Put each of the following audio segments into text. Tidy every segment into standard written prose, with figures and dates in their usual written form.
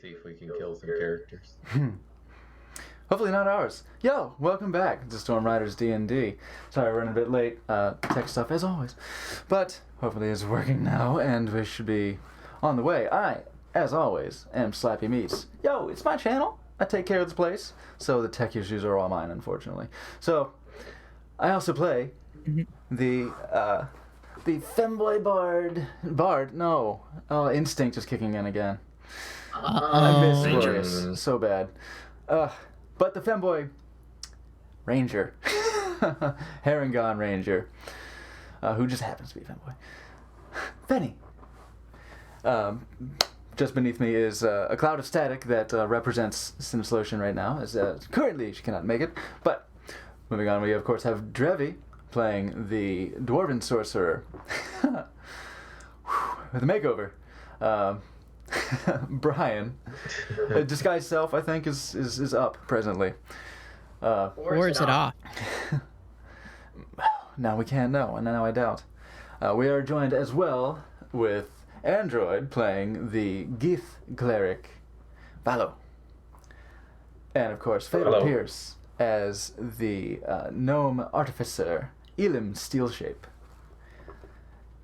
see if we can kill some characters. Hopefully not ours. Yo, welcome back to Storm Riders D&D. Sorry, we're running a bit late. Tech stuff as always. But hopefully it's working now, and we should be on the way. I, as always, am Slappy Meats. Yo, it's my channel. I take care of this place. So the tech issues are all mine, unfortunately. So, I also play the femboy bard. No. Oh, instinct is kicking in again. I miss Glorious so bad. But the femboy ranger, Harengon Ranger, who just happens to be a femboy. Fenny. Just beneath me is a cloud of static that represents Simslotion right now, as currently she cannot make it. But moving on, we of course have Drevi playing the Dwarven Sorcerer with a makeover. Brian, disguised self, I think, is up presently. Or is it off? Now we can't know, and now I doubt. We are joined as well with Android playing the Gith Cleric, Valo. And of course, Fatal Pierce as the Gnome Artificer, Elim Steelshape.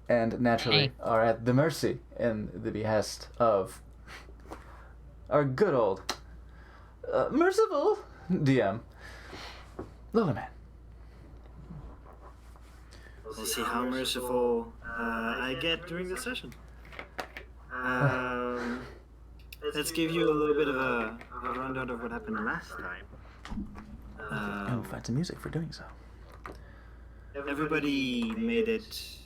And naturally are at the mercy and the behest of our good old merciful DM, Lulaman. We'll see how merciful I get during the session. Let's give you a little bit of a rundown of what happened last time. And we'll find some music for doing so. Everybody made it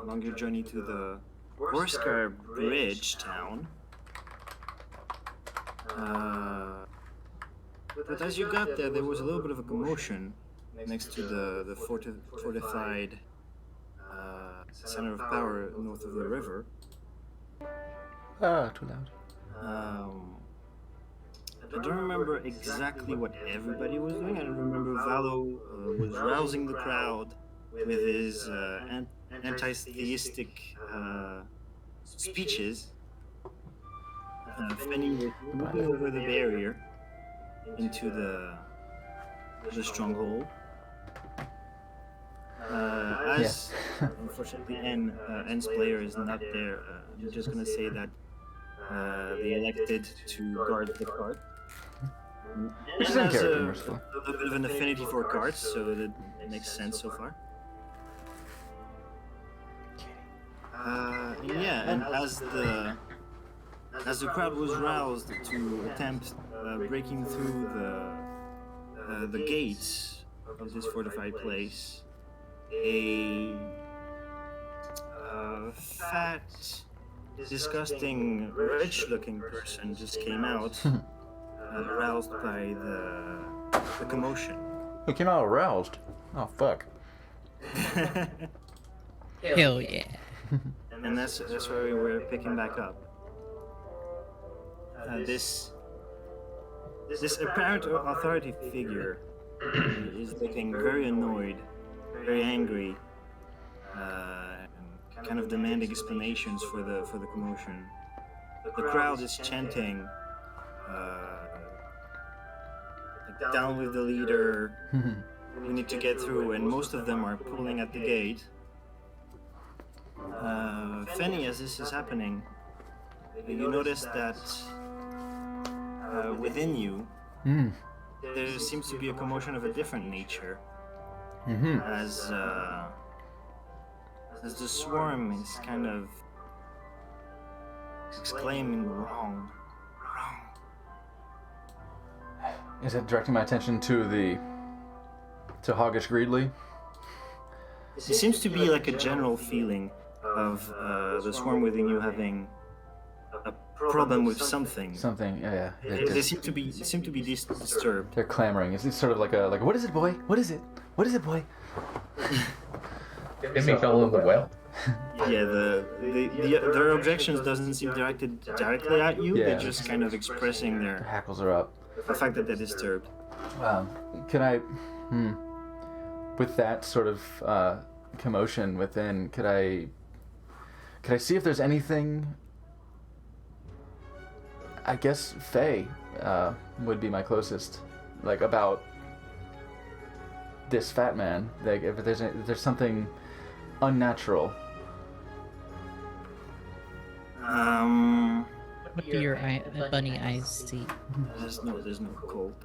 along your journey to the Orskar Bridge town. But as you got there, there was a little bit of a commotion next to the fortified center of power north of the river. Too loud. I don't remember exactly what everybody was doing. I remember Valo was rousing the crowd with his anti-theistic speeches. Fenny was moving over the barrier into the stronghold. As unfortunately N's player is not there, I'm just gonna say that they elected to guard the cart. Which is in character, mercifully. A little bit of an affinity for cards, so that it makes sense so far. And as the crowd was roused to attempt breaking through the gates of this fortified place, a fat, disgusting, rich-looking person just came out, aroused by the commotion. He came out aroused. Oh, fuck. Hell yeah. And that's where we were picking back up. This apparent authority figure is looking very annoyed, very angry, and kind of demanding explanations for the commotion. The crowd is chanting, like, down with the leader, we need to get through, and most of them are pulling at the gate. Fenny, as this is happening, you notice that within you, there seems to be a commotion of a different nature. As the swarm is kind of exclaiming, wrong. Is it directing my attention to Hoggish Greedley? It seems to be like a general feeling of the swarm within you having a problem with something. Yeah. They seem to be disturbed. They're clamoring. It's sort of like what is it, boy? What is it? What is it, boy? Timmy fell in the well. Yeah, their objections doesn't seem directed directly at you. Yeah. They're just kind of expressing Their their hackles are up. the fact that they're disturbed. Can I, with that sort of commotion within, could I see if there's anything I guess Faye would be my closest. Like, about this fat man. Like, if there's something unnatural. What do your bunny eyes see? There's no cult.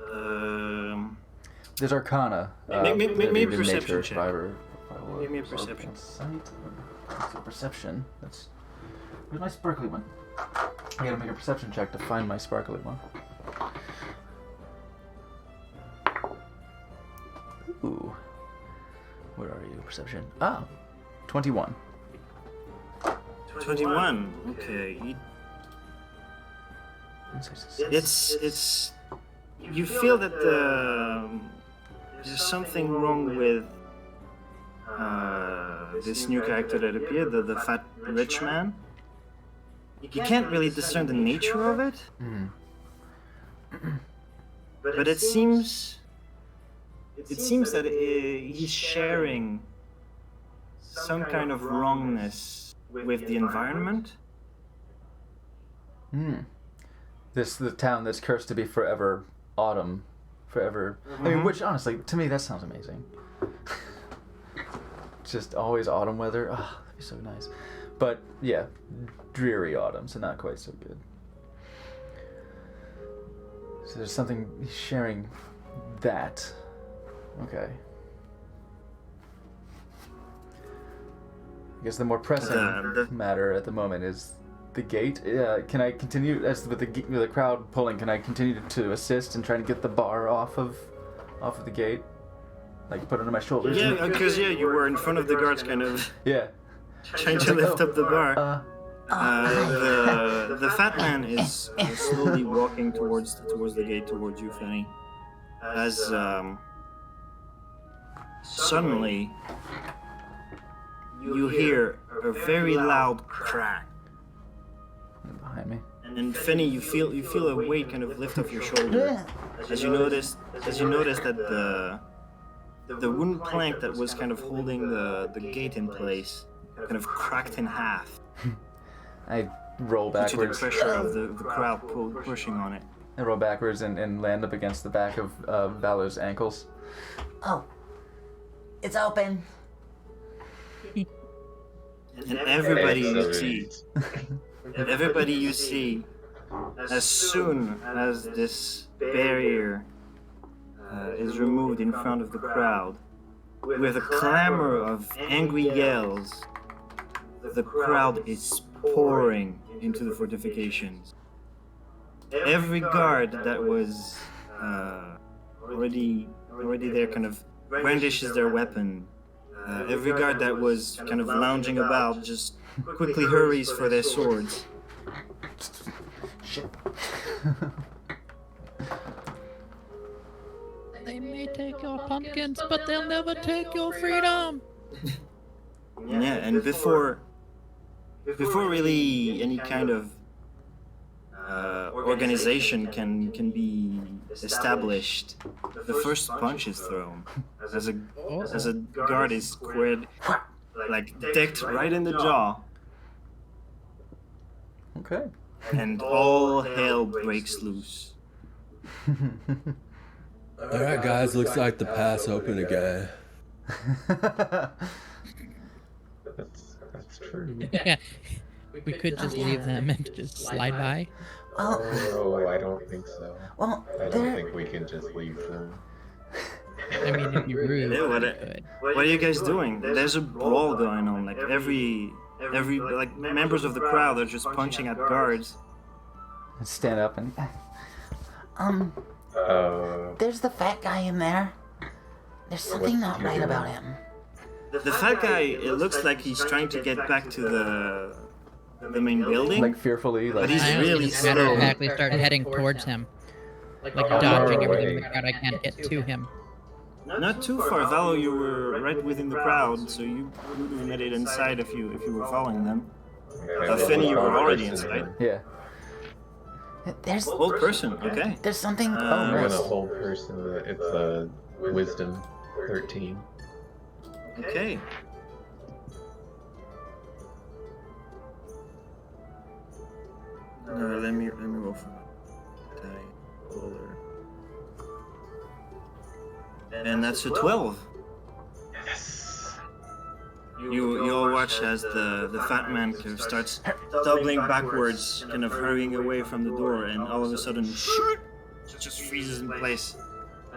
There's Arcana. Maybe the perception nature check. survivor. Give me a perception. That's a perception. That's. Where's my sparkly one? I gotta make a perception check to find my sparkly one. Ooh. Where are you? Perception. Ah, 21. 21. Okay. It's. You feel that there's something wrong with this new character that appeared, the fat rich man. You can't really discern the nature of it, but it seems that he's sharing some kind of wrongness with the environment. The town that's cursed to be forever autumn, forever. I mean, which honestly, to me, that sounds amazing. Just always autumn weather. Ah, that'd be so nice. But yeah, dreary autumn, so not quite so good. So there's something sharing that. Okay. I guess the more pressing matter at the moment is the gate. Can I continue as with the crowd pulling? Can I continue to assist and try to get the bar off of the gate? Like put it on my shoulders? Yeah, because you were in front of the guards, kind of. Yeah. Trying to lift up the bar. The fat man is slowly walking towards the gate, towards you, Fanny. As suddenly you hear a very loud crack. Behind me. And Fanny, you feel a weight kind of lift off your shoulder as you notice that the wooden plank that was kind of holding the gate in place kind of cracked in half. I roll Due to the backwards. pressure of the crowd pushing on it. I roll backwards and land up against the back of Valor's ankles. Oh, it's open. And everybody you see, as soon as this barrier is removed in front of the crowd, with a clamor of angry yells, the crowd is pouring into the fortifications. Every guard that was already there kind of brandishes their weapon. Every guard that was kind of lounging about just quickly hurries for their swords. Shit. They may take your pumpkins, but they'll never take your freedom. Yeah, and before really any kind of organization can be established, the first punch is thrown as a guard is squared, like decked right in the jaw, Okay. and all hell breaks loose. Alright guys, looks like the path's open again. That's true. Yeah, we could just leave them and just slide by. Well, Oh, I don't think so. well, I don't there. think we can just leave them. I mean, it'd be rude. Yeah, but we could. What are you guys doing? There's a brawl going on. Like every like members of the crowd are just punching at guards. Stand up and. There's the fat guy in there. There's something not right about him. The fat guy, it looks like he's trying to get back to the main building. Like fearfully, like. But he's I really just matter slow. of fact, we started heading towards him, like dodging everything in the crowd. I can't get to him. Not too far, Valo. You were right within the crowd, so you would have made it inside if you were following them. Finny, you were already inside. Yeah. There's Whole person, okay. there's something. I'm I'm Oh, gonna nice. whole person. It's wisdom 13. Okay. Let me roll for that. And that's a 12. Yes. You all watch as the fat man kind of starts doubling backwards, kind of hurrying away from the door, and all of a sudden, just freezes in place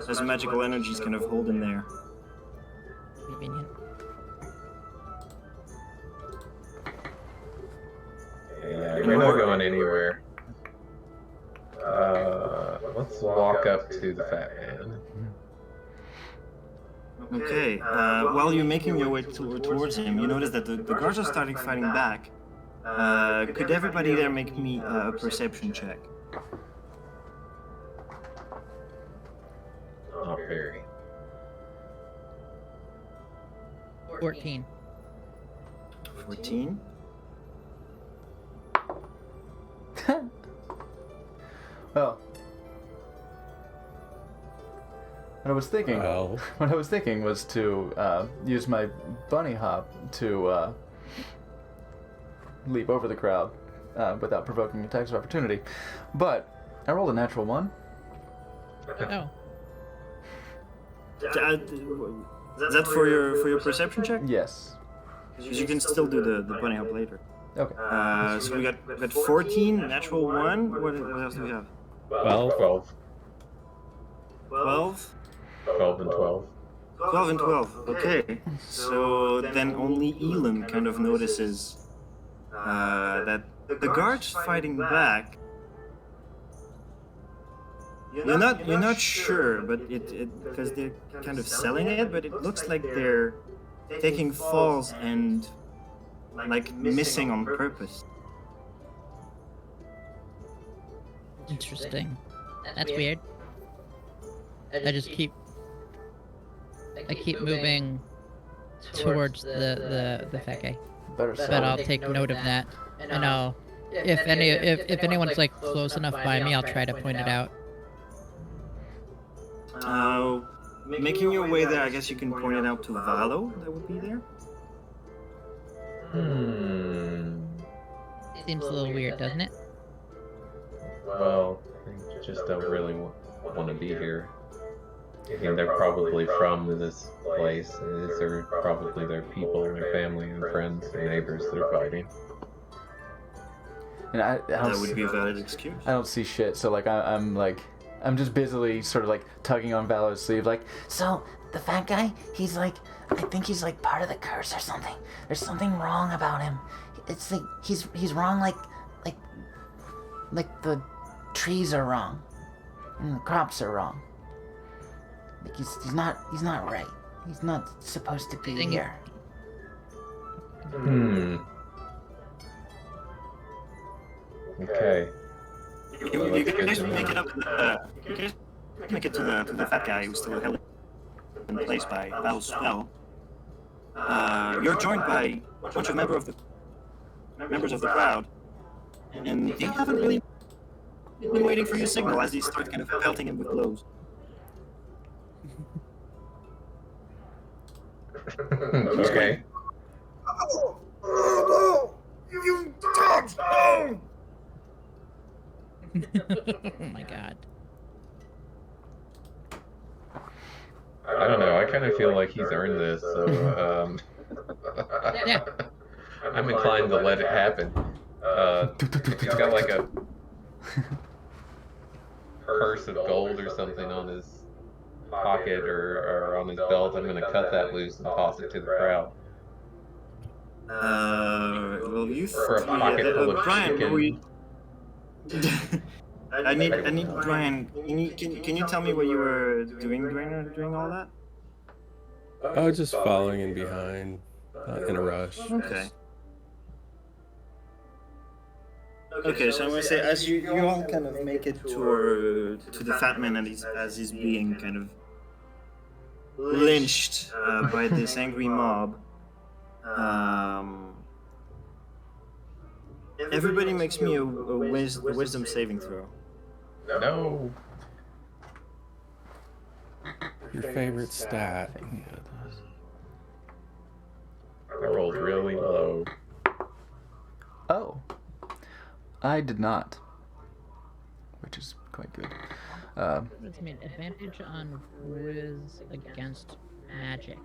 as magical energies kind of hold him there. Convenient. Yeah, you're not going anywhere. Let's walk up to the fat man. Okay, while you're making your way towards him, you notice that the guards are starting fighting back. Could everybody there make me a perception check? Not very. 14. 14? Well, what I was thinking was to use my bunny hop to leap over the crowd without provoking attacks of opportunity. But I rolled a natural 1. Oh. Is that for your perception check? Yes. Because you can still do the bunny hop later. Okay. So we got 14, natural 1. What else do we have? 12. 12? 12 and 12. 12 and 12. Okay. So then only Elam kind of notices that the guards fighting back. You're not sure, but it because they're kind of selling it, but it looks like they're taking falls and like missing on purpose. Interesting. That's weird. I keep moving towards the fat guy. Better But sell I'll it. take note of that, and I'll if anyone's like close enough by me, I'll try to point it out. Making your way there, I guess you can point it out to Valo. That would be there. Seems a little weird, doesn't it? Well, they just don't really want to be here. I mean, they're probably from this place. These are probably their people, their family, and friends, and neighbors that are fighting. And I That don't would see, be a valid excuse. I don't see shit. So like I'm just busily sort of like tugging on Valo's sleeve, like, So, the fat guy, he's like, I think he's like part of the curse or something. There's something wrong about him. It's like, he's wrong like the trees are wrong. And the crops are wrong. Like he's not right. He's not supposed to be Dang it. here. Okay. You guys make it up. You guys make it to the fat guy who's still held in place by Valo's spell. You're joined by a bunch of members of the crowd, and they haven't really been waiting for your signal as they start kind of pelting him with blows. Okay. You dogs! No! Oh my god. I don't know. I kind of feel like he's earned this, so Yeah. I'm inclined to let it happen. He's got like a purse of gold or something on his pocket or on his belt. I'm gonna cut that loose and toss it to the crowd. Well, you For a pocket full of Brian, chicken. I need Brian. Can you tell me what you were doing during all that? I was just following in behind, in a rush. Okay. Okay, so I'm gonna say as you all kind of make it to the fat man and as he's being kind of lynched by this angry mob. Everybody makes me a wisdom saving throw. No. Your favorite stat. I rolled really low. oh, I did not, which is quite good. Let's mean advantage on whiz against magic.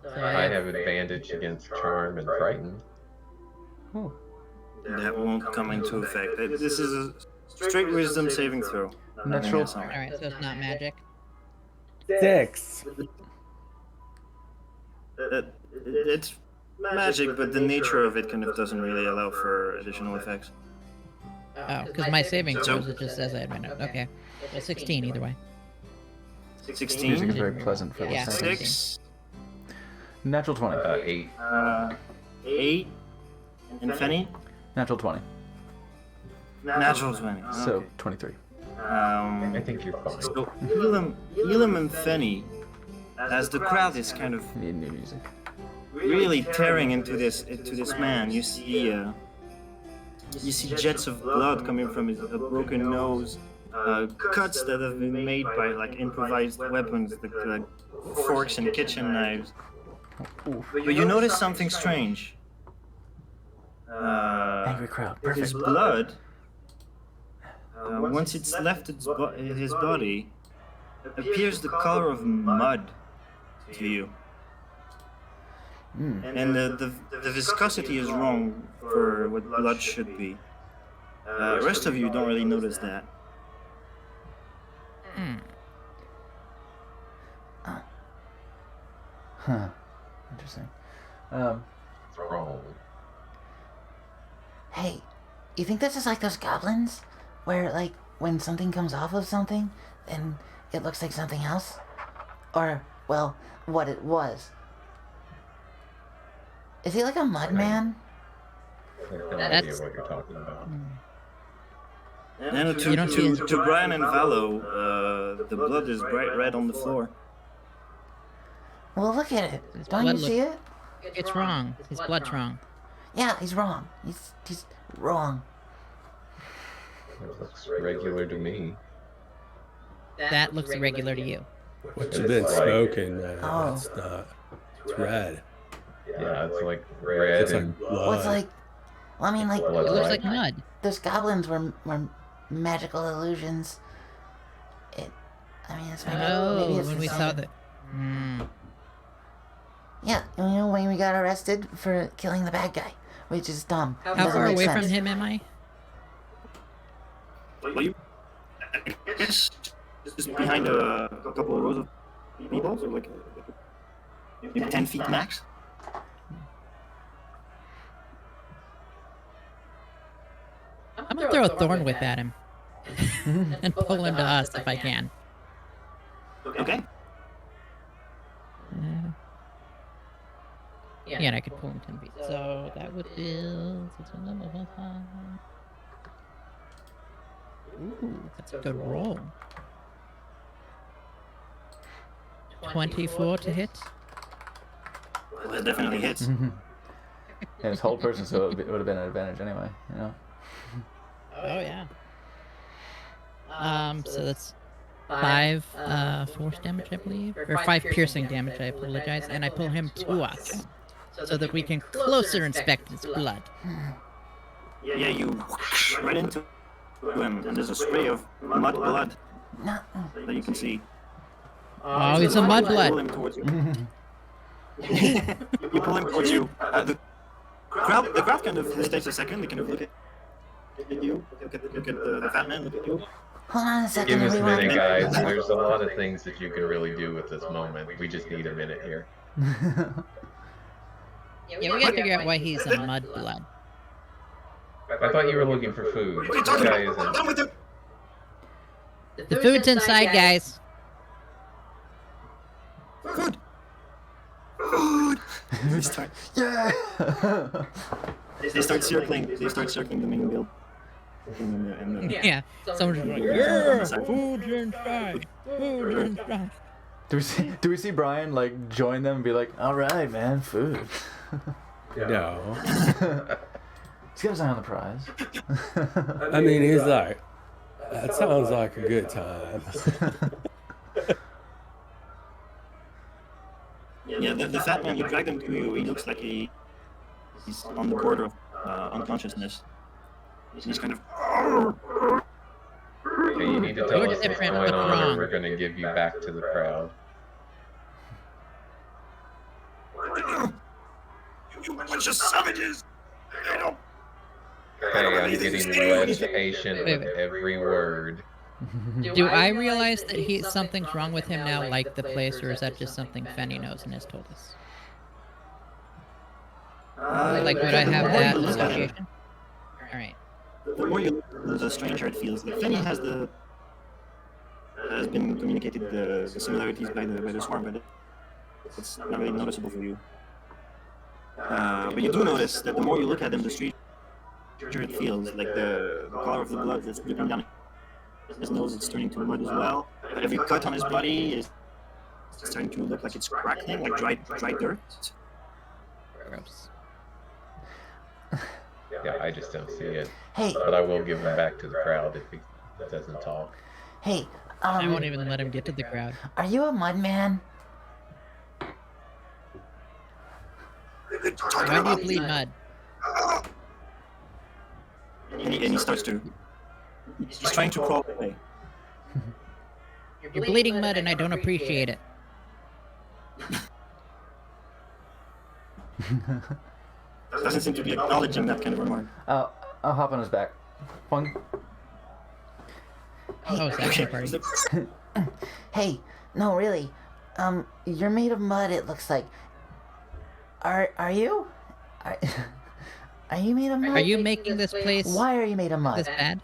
So I have advantage against charm and frightened. Oh. That won't come into effect. This is a straight wisdom saving throw. Natural- Nothing else. Alright, so it's not magic. 6. It's magic, but the nature of it kind of doesn't really allow for additional effects. Oh, because my saving throws it just says I advantage. Okay. Well, 16 either way. Music is 16, very pleasant for Yeah. listening. 6, Natural 20. 8. 8, and Fenny? Natural 20. Natural 20. So Okay. 23. I think you're fine. So Elam and Fenny, as the crowd is kind of Need new music. really tearing into this man, you see jets of blood coming from his broken nose, cuts that have been made by like improvised weapons, like forks and kitchen knives. Oof. But you notice something strange. Angry crowd. His Perfect. blood, once it's left his body, appears the color of mud to you. And the viscosity is wrong for what blood should be. The rest of you don't really notice that. Huh. Interesting. Wrong. Hey, you think this is like those goblins? Where, like, when something comes off of something, then it looks like something else? Or, well, what it was. Is he like a mud man? I have no That's- idea what you're talking about. And You don't see to Brian and Valo, the blood is bright red on the floor. Well, look at it. Don't blood you see it? It's wrong. His blood's wrong. Yeah, he's wrong. He's wrong. It looks regular to me. That looks irregular to you. What you been smoking, man? Oh. That's not. It's red. Yeah, it's like red It's like and blood. Well, it's like, well, I mean, like, Blood It looks right. like mud. those goblins were magical illusions. I mean, it's maybe Oh, it's when we the saw same. the. Hmm. Yeah, you know, when we got arrested for killing the bad guy, which is dumb. How Doesn't far make away sense. from him am I? Well, you, I guess, just behind a couple of rows of people, so like maybe 10 feet max. I'm gonna throw a thorn whip at him and pull him to us if I can. Okay. Yeah, and I could pull him 10 feet. So that would be. Ooh, that's a good roll. 24 to hit. Well, that definitely hits. And his whole person, so it would have been an advantage anyway. You know. Oh yeah. So that's 5 force damage, I believe, or 5 piercing damage. I apologize, and I pull him to us, so that we can closer inspect his blood. Yeah, you whoosh right into him, and there's a spray of mud blood No, that you can see. Oh, it's a mud You pull blood. him towards you. You pull him towards you. The crowd kind of hesitates a second. They kind of look at you, look at the fat man, look at you. hold on a second, Give us a everyone. minute, guys. There's a lot of things that you can really do with this moment. We just need a minute here. Yeah, we gotta figure out why he's a mud blood. I thought you were looking for food. What are you This talking guy about? isn't. Done with it. The food's inside, guys. Food. Food. They start. Yeah. They start circling. They start circling the main build. And the, Yeah. Someone's just like, yeah, food's inside. Food's inside. Do we see Brian like join them and be like, all right, man, food. No. He's got his eye on the prize. I mean, he's like, that sounds like a good time. yeah, the fat man, you drag him to you. He looks like he's on the border of unconsciousness. He's kind of. Okay, you need to tell You're us what's different, going what's on, or wrong? we're gonna give you back to the crowd. You bunch of savages! I don't. Okay, I'm getting less patient Wait, with wait. every word. Do I realize that something's wrong with him now, like the place, or is that just something Fenny knows and has told us? Like, would I have that association? Alright. The more you look, the stranger it feels. Like Fenny has been communicated the similarities by the swarm, but it's not really noticeable for you. But you do notice that the more you look at him, the stranger it feels. Like the color of the blood that's dripping down his nose is turning to mud as well. Every cut on his body is starting to look like it's crackling, like dry dirt. Gross. Yeah, I just don't see it. Hey, But I will give him back to the crowd if he doesn't talk. hey, I won't even let him get to the crowd. are you a mud man? Why do you bleed mud? And he starts to. He's trying to crawl away. You're bleeding mud and I don't appreciate it. Doesn't seem to be acknowledging that kind of remark. I'll hop on his back. One. Oh, it's action party. Hey, no, really. You're made of mud, it looks like. Are you? Are you made of mud? Are you making this place Why are you made of mud? this bad?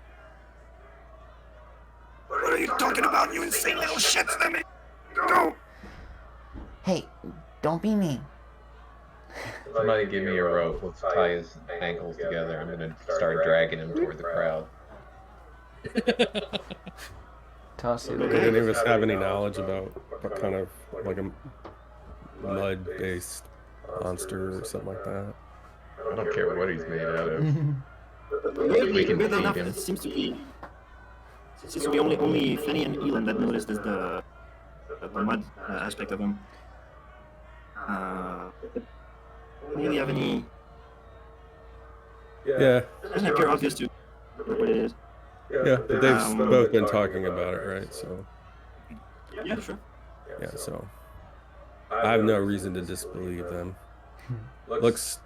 What are you talking about, you insane little shits? Let me go! Hey, don't be mean. Somebody give me a rope. Let's tie his ankles together. I'm gonna start dragging him toward the crowd. Toss Do it. any of us have any knowledge about what kind of like a mud-based monster or something like that? I don't care what he's made out of. Weirdly, We can weirdly feed enough, him. it seems to be only Fenny and Elon that noticed is the mud aspect of him. Don't really have any. Yeah, Doesn't appear obvious to what it is. yeah, but they've both been talking about it, right? So, Yeah, sure. yeah, so I have no reason to disbelieve them. Looks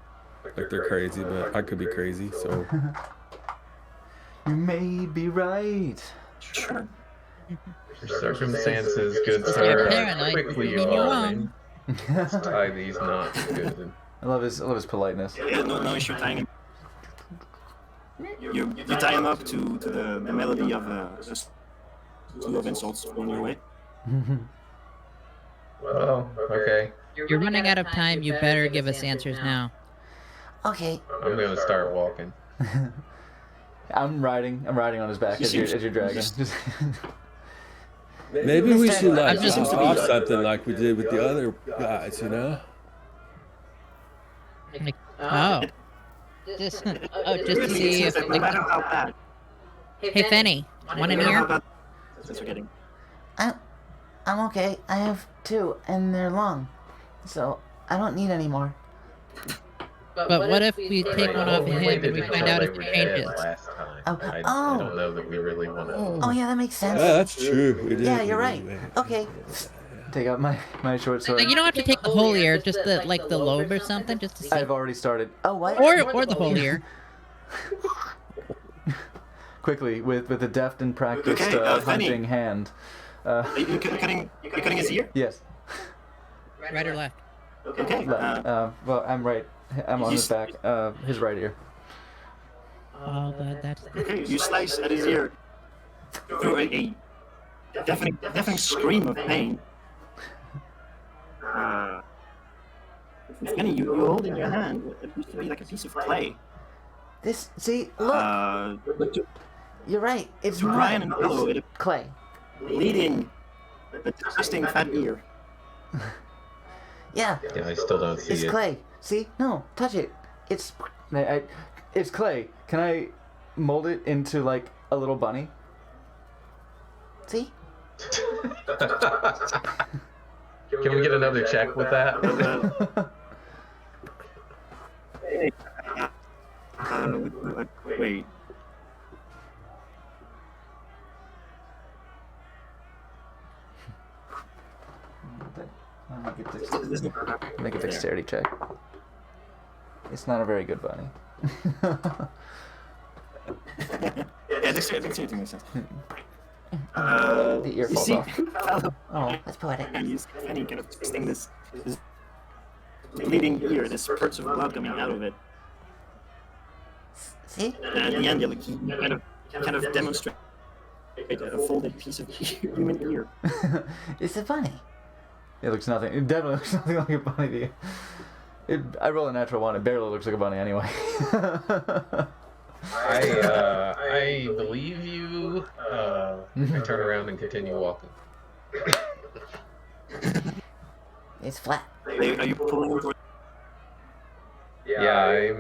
like they're crazy, but I could be crazy, so You may be right. Sure. Your circumstances, good You're sir, are paranoid. quickly You're evolving. wrong. Let's tie these knots good. I love his politeness. Yeah, no issue tying him. You tie him up to the melody of just two of insults on your way. Well, okay. You're running out of time. You better give us answers now. Okay, I'm gonna start walking. I'm riding on his back as you're dragging. maybe we should like I'm just- toss off something like we did with the other guys, you know? Like, oh. Just to see if, no matter like, how bad. hey Fenny, want an no matter how ear? bad that's forgetting. I'm okay. I have two, and they're long. So, I don't need any more. But what if we take one off of We him and waited we until find out they if were it dead changes? last time. Oh, I oh. don't know that we really want to. Oh, yeah, that makes sense. Yeah, that's true. We did. Yeah, you're right. Okay. Take out my short sword. Like, you don't have to take the whole ear, just the the lobe or something, just to see. I've already started. Oh, what? Or the whole ear. Quickly, with a deft and practiced Okay, Fanny. hunting hand. You're cutting his ear? Yes. Right or left? Okay. Well, I'm right. I'm on his back. His right ear. Oh, that's Okay, you slice at his ear through a deafening scream of pain. Fanny, you hold in your hand what appears to be like a piece of clay. This, see, look. But to You're right. It's Brian and mud. Willow, It's it clay. bleeding, a disgusting fat ear. Yeah, Yeah, I still don't see it's it. clay. See? No, touch it. It's It's clay. Can I mold it into like a little bunny? see? Can we get another check with that? Wait. Make a dexterity check. It's not a very good bunny. Yeah, dexterity makes sense. The ear You falls see, off. Oh. That's poetic. and you see Penny kind of twisting this bleeding ear, this spurts of blood coming out of it. See? And at the end, you kind of demonstrate a folded piece of human ear. It's a bunny. It looks nothing. It definitely looks nothing like a bunny. I roll a natural one. It barely looks like a bunny anyway. I believe you. I turn around and continue walking. It's flat. Are you pulling him toward? Yeah,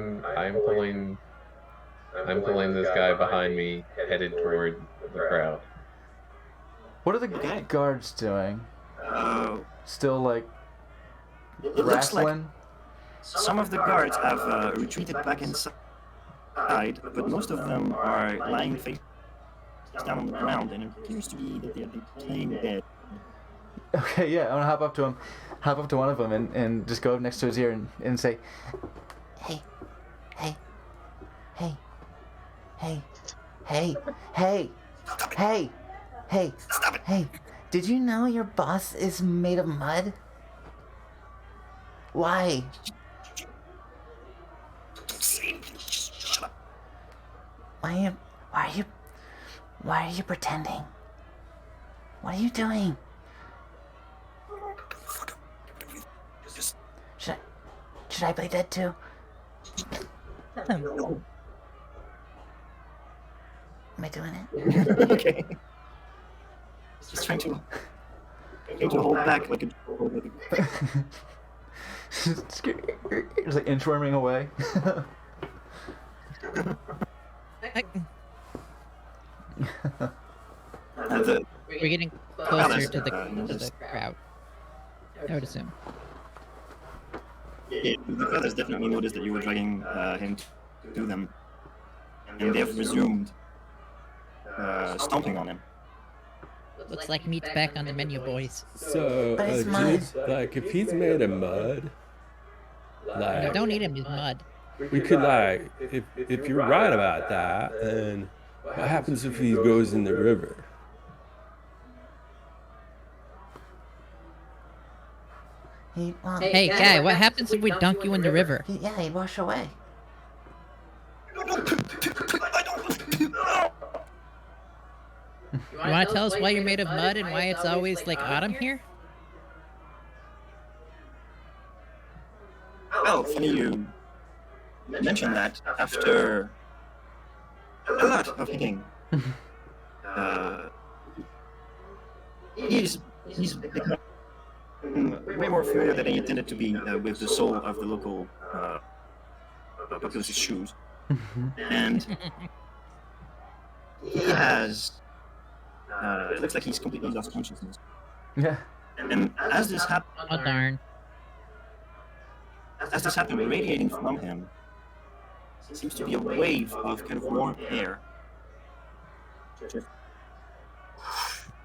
I'm pulling this guy behind me, headed toward the crowd. What are the Okay. guards doing? Still like It looks like wrestling? some of the guards have retreated back inside, but most of them are lying face down on the ground, and it appears to be that they have been playing dead. Okay, yeah, I'm gonna hop up to one of them and just go up next to his ear and say, Hey. Hey. Hey. Hey. Hey. Hey. Hey. Hey. Stop it! Hey. Did you know your boss is made of mud? Why? Shut up! Why are you pretending? What are you doing? Just Should I play dead too? no. Am I doing it? Okay. Just trying to hold back like a. it's like inchworming away. We're getting closer to the crowd. I would assume. Yeah, the crowd has definitely noticed that you were dragging him to them, and they have resumed stomping on him. Looks like meat's back on the menu, boys. So, But it's mud. just, like, if he's made of mud, No, like, don't eat him, he's mud. we could, like, if you're right about that, then what happens if he goes in the river? Well, Hey, guy, what happens if we dunk you in the river? yeah, he'd wash away. You want to tell us why you're made of mud and why it's always like autumn here? Oh, funny you mentioned that after a lot of thinking. He's become way more familiar than he intended to be with the soul of the local populace's shoes. And he has, it looks like he's completely lost consciousness. Yeah. And as this happened, Oh darn. radiating from him seems to be a wave of kind of warm air. Just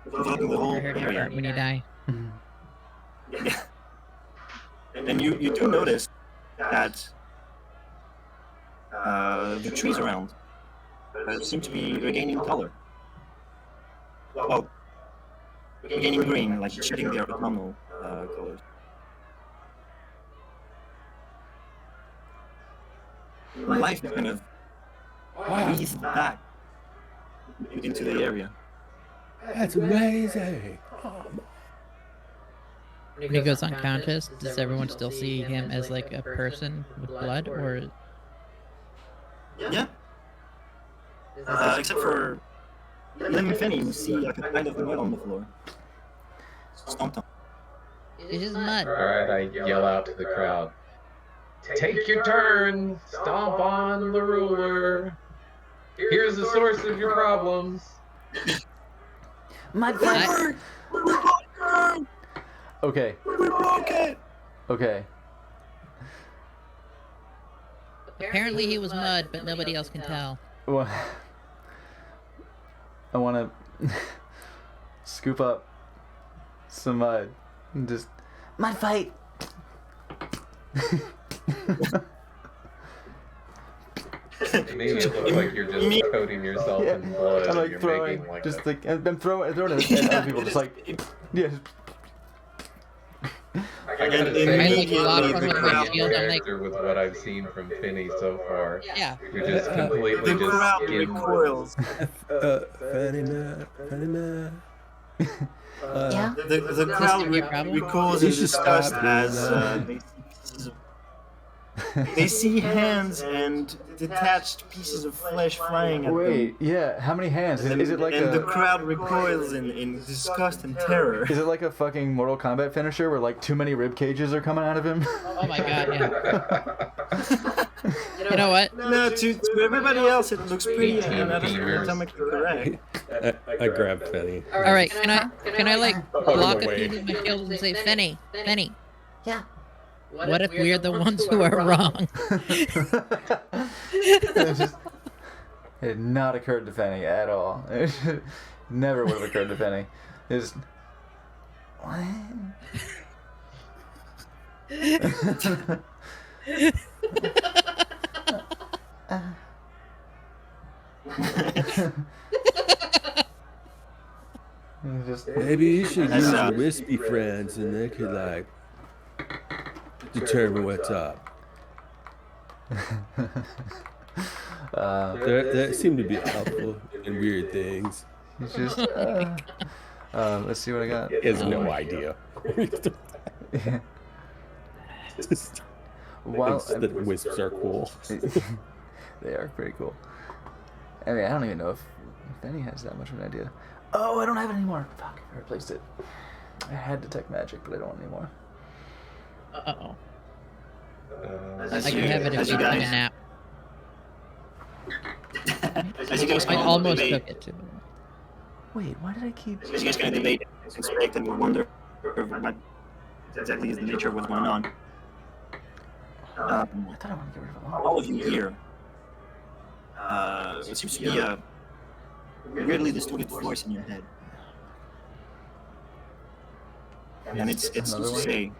enveloping the whole I heard it area. hurt when you die. Yeah. And you do notice that the trees around seem to be regaining color. Well, regaining green, like shedding their autumnal colors. Life kind of breathed back into the area. That's amazing. When he goes unconscious, does everyone still see him as like a person with blood, or Yeah. Except for Lemon Finney, who see like a kind of mud on the floor. Stomped on. it's just mud? Alright, I yell out to the crowd. Take your turn! Stomp on the ruler! Here's the source of your problems! Mud flavor. Okay. We broke it! Okay. Apparently he was mud, but nobody else can tell. Well, I want to scoop up some mud and just Mud fight. Maybe it looks like you're just coating yourself Yeah. in blood. I'm and like you're throwing, making like just a, like I'm throwing it at other people, just like yeah. I gotta And say, I, you like, look lock like on a my shield, I'm like- character with what I've seen from Finney so far. Yeah. You're just completely The just crowd skin. recoils. Fatima. Yeah? The crowd your problem? recoils You in should disgust stop as doing they see hands and detached pieces of flesh flying at them. Wait, yeah. How many hands? Is it like and the a? crowd recoils in disgust and terror. Is it like a fucking Mortal Kombat finisher where like too many rib cages are coming out of him? Oh my god, yeah. You know what? No, to everybody else it looks pretty 18 anatomically correct. I grabbed Fenny. Alright, can I like block a away. piece of my shield and say, Fenny, Yeah. what if we're the ones who are wrong? It just it had not occurred to Penny at all. It never would have occurred to Penny. It's What? just Maybe you should That's use not- your wispy friends and they could like determine what's up. They seem to be helpful in weird things. it's just let's see what I got. He has no idea. Yeah. Just While thinks that wisps are cool. they are pretty cool. I mean, I don't even know if Penny has that much of an idea. Oh, I don't have it anymore. Fuck, I replaced it. I had detect magic, but I don't anymore. Uh-oh. As I can you- have it if as you you take a guys- nap. As you guys I can almost debate, took it too. Wait, why did I keep? as you guys can debate, inspect, and wonder what exactly is the nature of what's going on. I thought I wanted to get rid of it. All of you here. It seems to be a weirdly distorted voice in your head. And it's Another to one? say,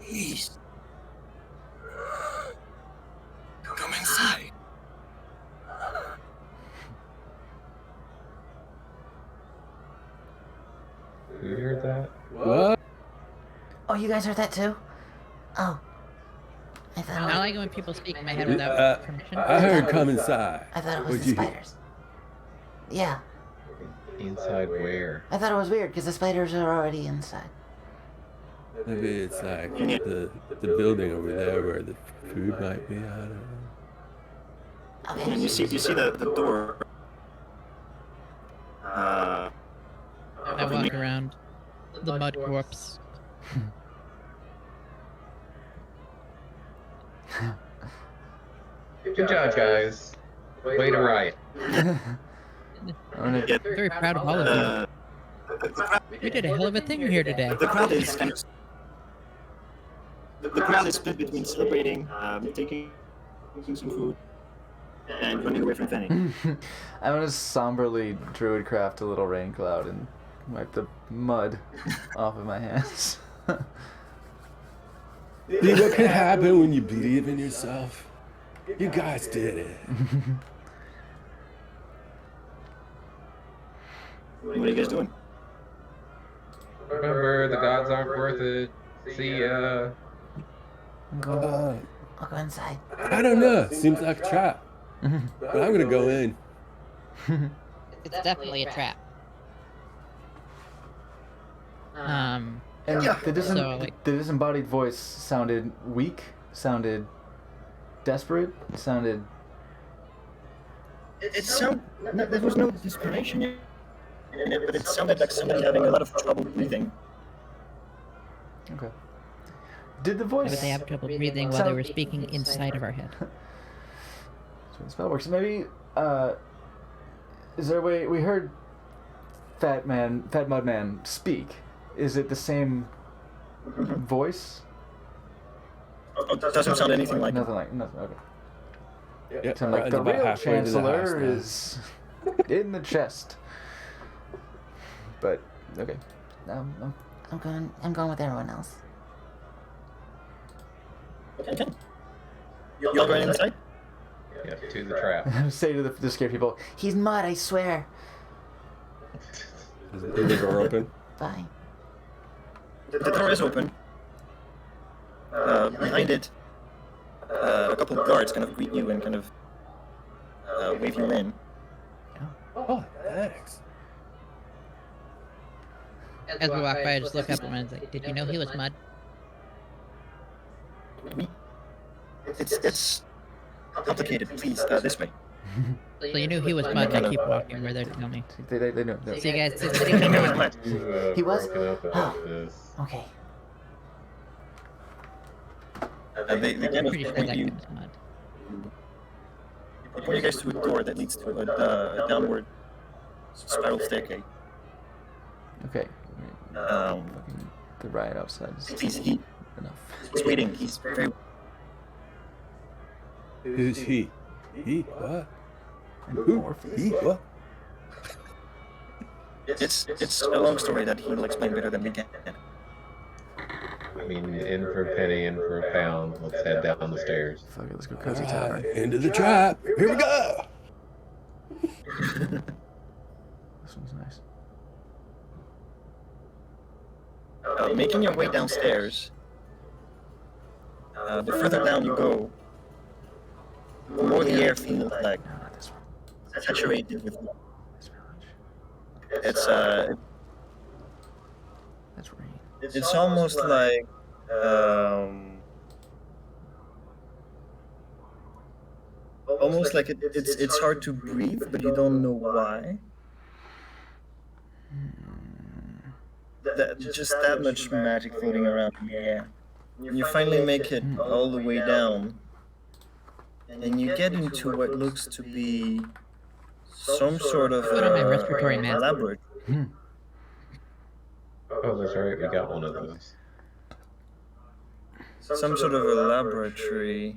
please, come inside. Who heard that? What? Oh, you guys heard that too? Oh. I thought it I was, like it when people speak in my head without permission. I heard come inside. I thought it was What'd the you hear? spiders. Yeah. Inside where? I thought it was weird because the spiders are already inside. Maybe it's like the building over there where the food might be. I don't know. Okay. And you see the door. I walk around the mud corpse. Good job, guys. Way to riot. I'm gonna Yeah, Very proud of all of you. We did a hell of a thing here today. the crowd is kind of. The crowd is split between celebrating, taking some food, and running away from Fanny. I'm gonna somberly druidcraft a little rain cloud and wipe the mud off of my hands. See what can happen when you believe in yourself? You guys did it. What are you guys doing? Remember, the gods aren't worth it. See ya. Uh, I'll go inside. I don't know. Seems like a trap. But I'm gonna go in. It's definitely a trap. And Yeah. the disembodied voice sounded weak, sounded desperate, sounded. It sounded. There was no desperation in it, but it sounded like somebody having a lot of trouble breathing. Okay. Did the voice? But they have trouble breathing while they were speaking inside of our head. That's how the spell works. Maybe, is there a way we heard Fat Mud Man speak? Is it the same voice? It doesn't sound anything like Nothing. Okay. Yeah, So I'm like, the about real halfway to the house Chancellor now. is in the chest. But okay, I'm going with everyone else. Okay. You all going inside? Yeah, to the trap. Say to the scared people, He's mud, I swear. Is the door open? Bye. The door is open. Behind it, a couple of guards kind of greet you and kind of wave you in. Oh, thanks. As we walk by, I just look up and I was like, did you know he was mud? It's complicated. Please, this way. So you knew he was mud, and I keep walking where they're telling me. they know. See you guys. He was? Broken up about this. Okay. They kind I'm of pretty sure point that you, guy was mud. point you guys to a door that leads to a downward spiral staircase. Okay. Um, The riot outside is he's enough. waiting. He's very. Who's he? He? What? And Who? more for He? What? It's a long story that he'll explain better than we can. I mean, in for a penny, in for a pound. Let's head down the stairs. Fuck it, let's go cozy tavern. Into the trap. Here we go. This one's nice. Making your way downstairs, the further down you go, the more the air feels like No, not this one. saturated with. This village. It's That's rain. it's almost like almost like it's hard to breathe, but you don't know why. Just that much magic floating around in the air. You finally make it all the way down, and you get into what looks to be some sort of Put on my respiratory mask. laboratory. Oh, that's right. We got one of those. Some sort of a laboratory,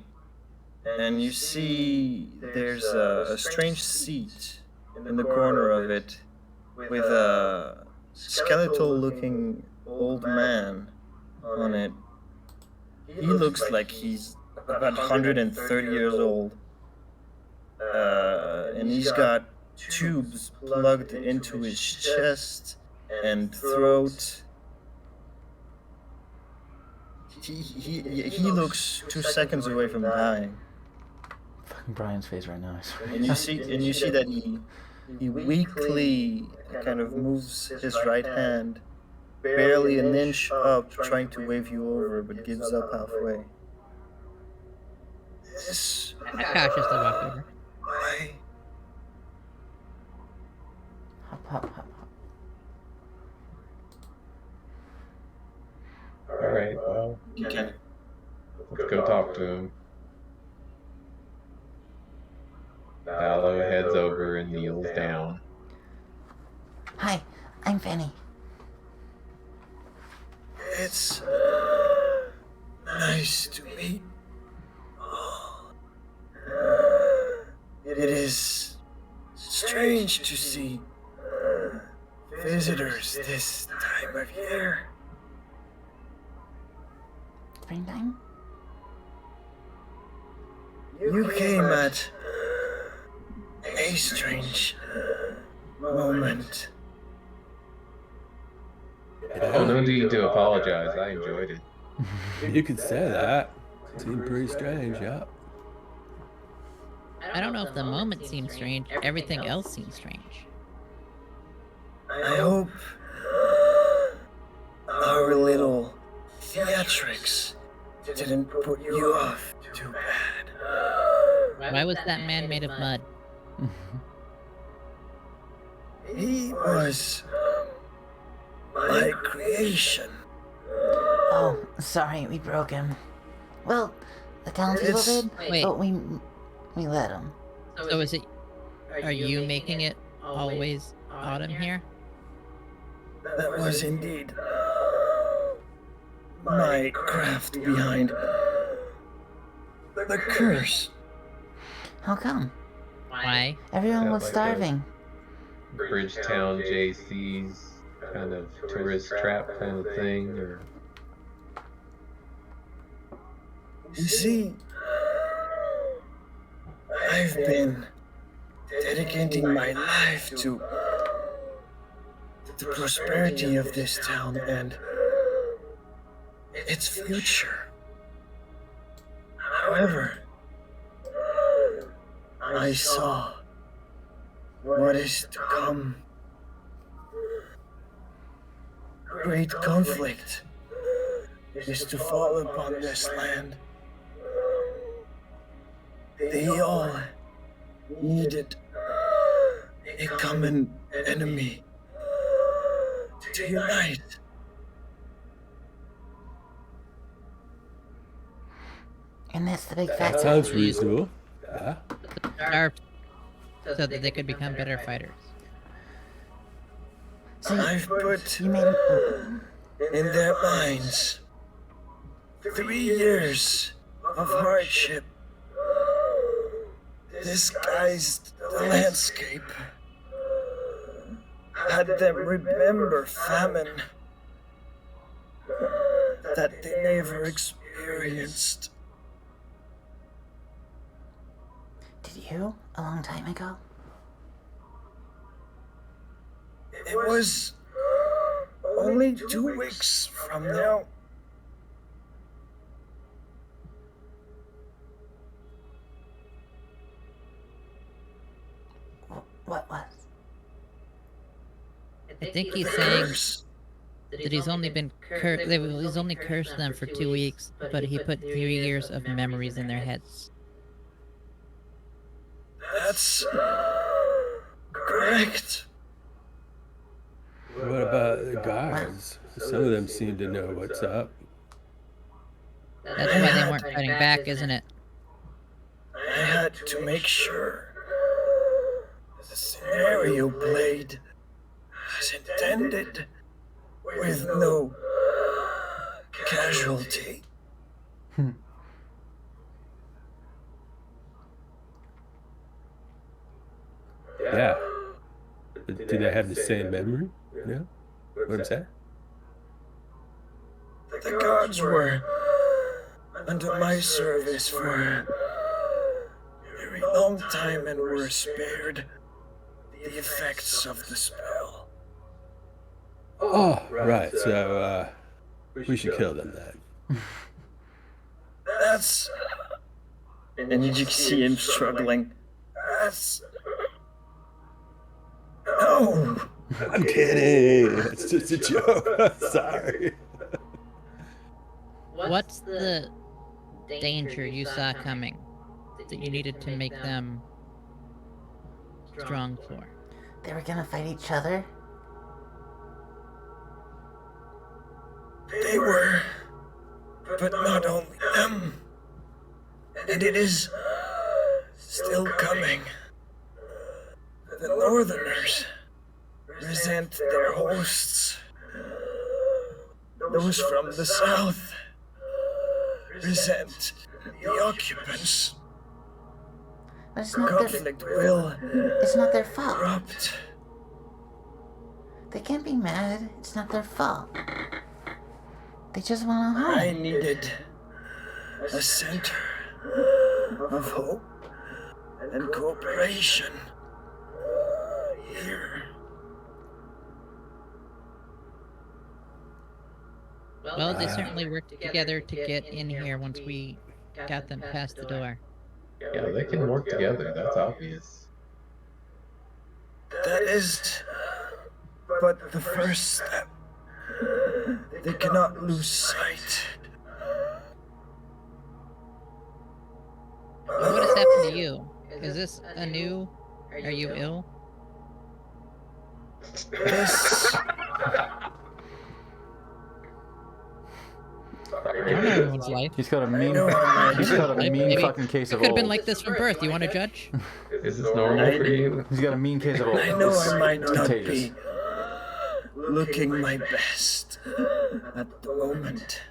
and you see there's a strange seat in the corner of it with a skeletal-looking old man on it. He looks like he's about 130 years old, and he's got tubes plugged into his chest and throat. He looks 2 seconds away from dying, Fucking Brian's face right now. I swear. and you see that he weakly kind of moves his right hand barely an inch up, trying to wave you over, but gives up halfway. This I cautiously walk over. why? Hop, hop, hop, hop. Alright, well, Okay. let's go talk to him. Vallo heads over and kneels down. Hi, I'm Fanny. It's nice to meet. It is strange to see visitors this time of year. Springtime? You came at a strange moment. Oh, no need to apologize. I enjoyed it. You could say that. Seemed pretty strange, yeah. I don't know if the moment seems strange. Everything else seems strange. I hope our little theatrics didn't put you off too bad. Why was that man made of mud? He was my creation. Oh, sorry, we broke him. Well, the townspeople It's- did, Wait. but we let him. So is it? Are you making it always autumn here? That was indeed my craft behind the curse. How come? Why? Everyone Yeah, was like starving. Bridgetown JC's kind of tourist trap kind of thing, or? You see, I've been dedicating my life to the prosperity of this town and its future. However, I saw what is to come. Great conflict is to fall upon this land. They all needed a common enemy to unite. And that's the big That factor. sounds reasonable. Yeah. Starved so that they could become better fighters. So I've put you made him. in their minds 3 years of hardship disguised the landscape, had them remember famine that they never experienced. Did you? A long time ago? It was only 2 weeks from now. What was? I think he's saying Curse. that he's only been he's only cursed them for 2 weeks, but he put 3 years of memories in their heads. That's correct. What about the guards? Some of them seem to know what's up. That's why they weren't fighting back, isn't it? I had to make sure the scenario played as intended, with no casualty. Yeah. But do they have the same memory? Yeah. What is that? The guards were under my service for a very long time and were spared the effects of the spell. Oh, right. So, we should kill them then. That's... And you see him struggling. That's... No! I'm kidding. It's just a joke. Sorry. What's the danger you saw coming that you needed to make them strong for? They were gonna fight each other? They were... But not only them. And it is... still coming. The Northerners resent their hosts. Those from the South resent the occupants. But it's The not conflict will it's not their fault. erupt. They can't be mad. It's not their fault. They just want to I home. needed a center of hope and cooperation here. Well, they certainly worked together to get in here once we got them past the door. Yeah, they can work together. That's obvious. That is but the first step. They cannot lose sight. What has happened to you? Is this anew? Are you ill? This I don't know everyone's life. He's got a mean, know I he's got a might. mean Maybe fucking case It of could have been old. like this from birth. You want to judge? Is this normal for you? He's got a mean case of old. I know It's I might not contagious. be looking my best at the moment.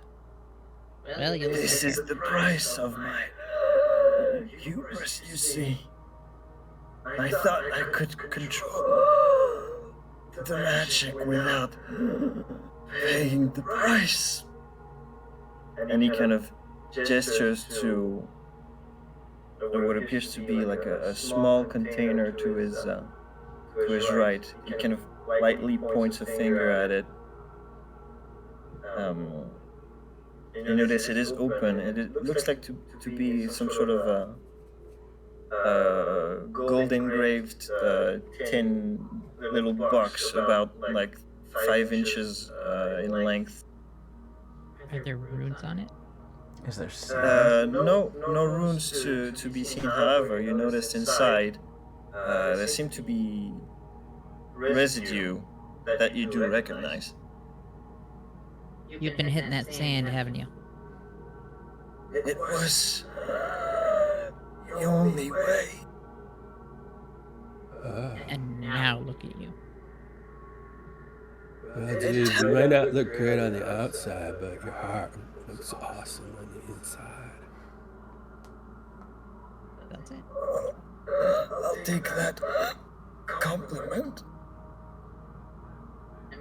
Well, you look This like is the price of my hubris, you see. I thought I could control the magic without paying the price. And he kind of gestures to what appears to be like a small container to his right. He kind of lightly points a finger at it. You notice it is open, and it looks like to be some sort of gold engraved tin little box about like 5 inches in length. Are there runes on it? Is there sand? No runes to be seen. However, you noticed inside there seem to be residue that you do recognize. You've been hitting that sand, haven't you? It was the only way. And now look at you. Well, dude, you might not look great on the outside, but your heart looks awesome on the inside. That's it. I'll take that compliment.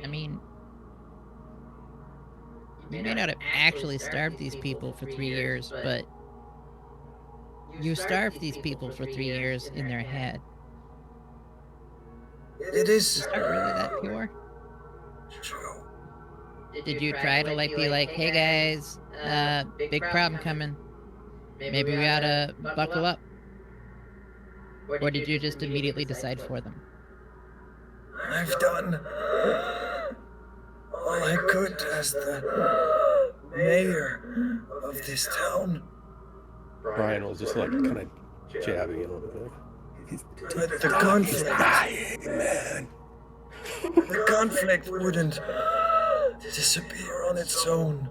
I mean, you may not have actually starved these people for 3 years, but you starved these people for 3 years in their head. It is Is that really that pure? true. Did you try to be like, hey guys, big problem coming. Maybe we oughta buckle up? Or did you just immediately decide for them? I've done all I could as the mayor of this town. Brian will just like kind of jabbing him a little bit. But the conflict, Man. the conflict wouldn't disappear on its own.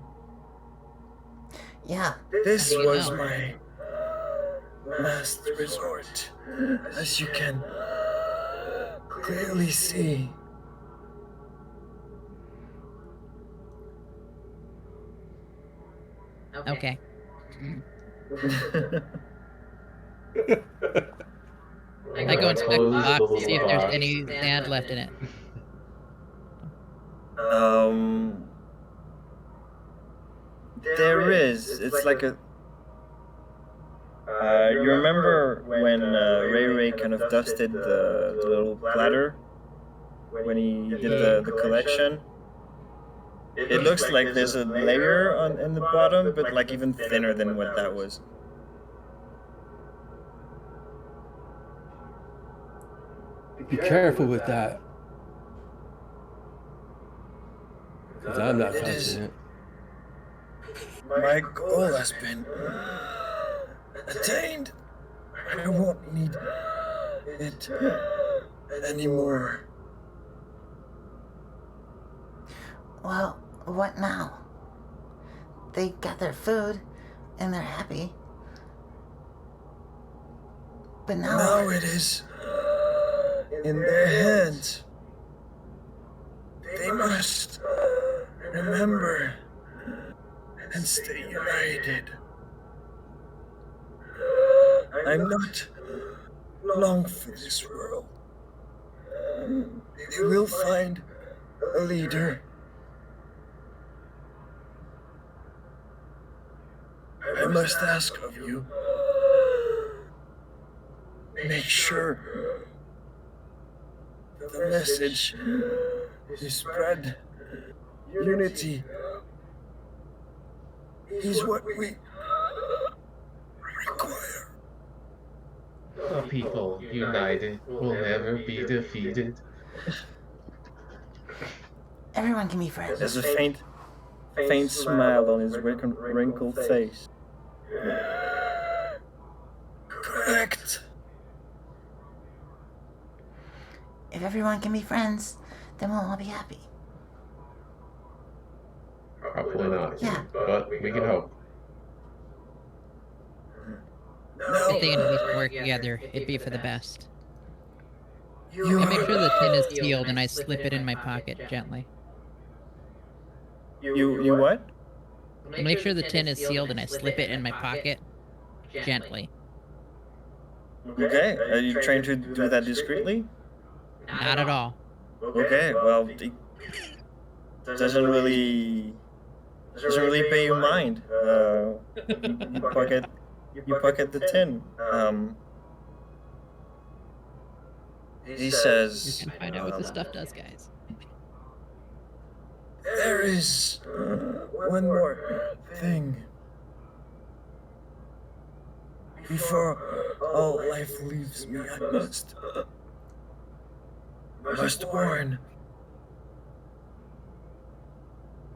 Yeah, This How do you was know? my last resort, as you can clearly see. Okay. I go inspect the box to see if there's any sand left in it. There is. It's like a. You remember when Ray kind of dusted the little platter when he did the collection? It looks like there's a layer in the bottom, but like even thinner than what that was. Be careful with that. Because I'm not It is. touching it. My goal has been attained. I won't need it anymore. well, what now? They got their food, and they're happy. But now, Now it is in their hands. They must remember and stay united. I'm not long for this world. They will find a leader. I must ask of you, make sure the message is spread. Unity is what we require. A people united will never be defeated. everyone can be friends. There's a faint smile on his wrinkled face. Correct. If everyone can be friends, then we'll all be happy. Probably not. Yeah. But we can hope. If they can at least work together, it'd be for the best. I make sure the tin is sealed and I slip it in my pocket gently. You what? I make sure the tin is sealed and I slip it in my pocket gently. Okay, are you trying to do that discreetly? Not at all. Okay, well, it doesn't really pay you mind. You pocket the tin. He You says, can find out what this stuff does, guys. there is one more thing. Before all life leaves me, I must warn.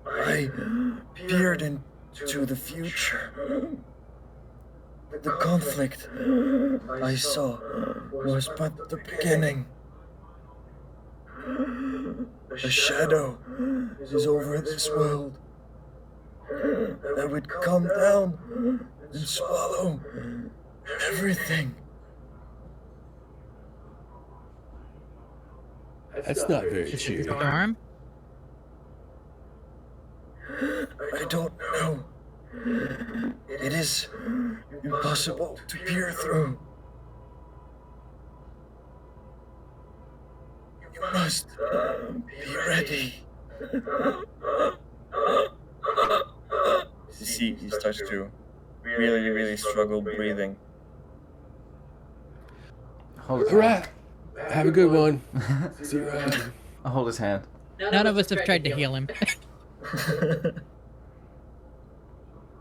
I peered into the future. The conflict I saw was but the beginning. A shadow is over this world that would come down and swallow everything. That's not very Is it the cheery. storm? I don't know. It is impossible to peer through. You must be ready. You see, he starts to really struggle breathing. Hold his Alright. Have a good one. See you around. I'll hold his hand. None of us have tried to heal him.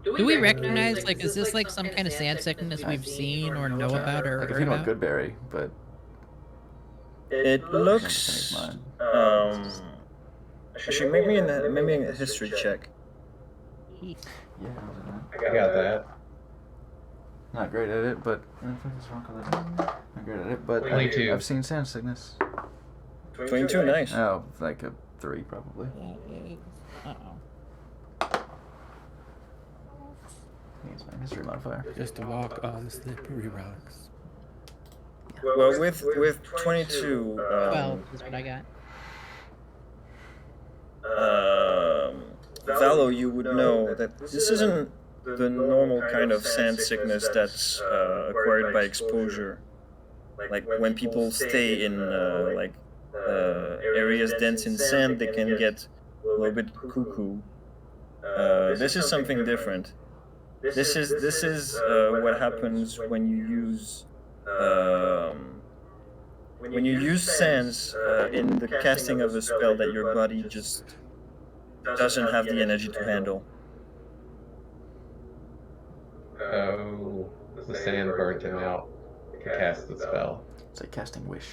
Do we recognize, like, is this like some kind of sand sickness we've seen or know about or Like, if heard you know about? Goodberry, but It looks. Change mine. Actually, make me a history check. yeah, I got that. not great at it, but not great at it, but 22. I've seen sand sickness. 22, nice. Oh, like a 3 probably. Uh-oh. I think it's my history modifier. Just to walk on slippery rocks. Well, with 22, 12 is what I got. Valo, you would know that this isn't the normal kind of sand sickness that's acquired by exposure. Like when people stay in areas dense in sand, they can get a little bit cuckoo. This is something different. This is what happens when you use sands in the casting of a spell that your body just doesn't have the energy to handle. Oh, the sand burnt him out to cast the spell. It's like casting wish.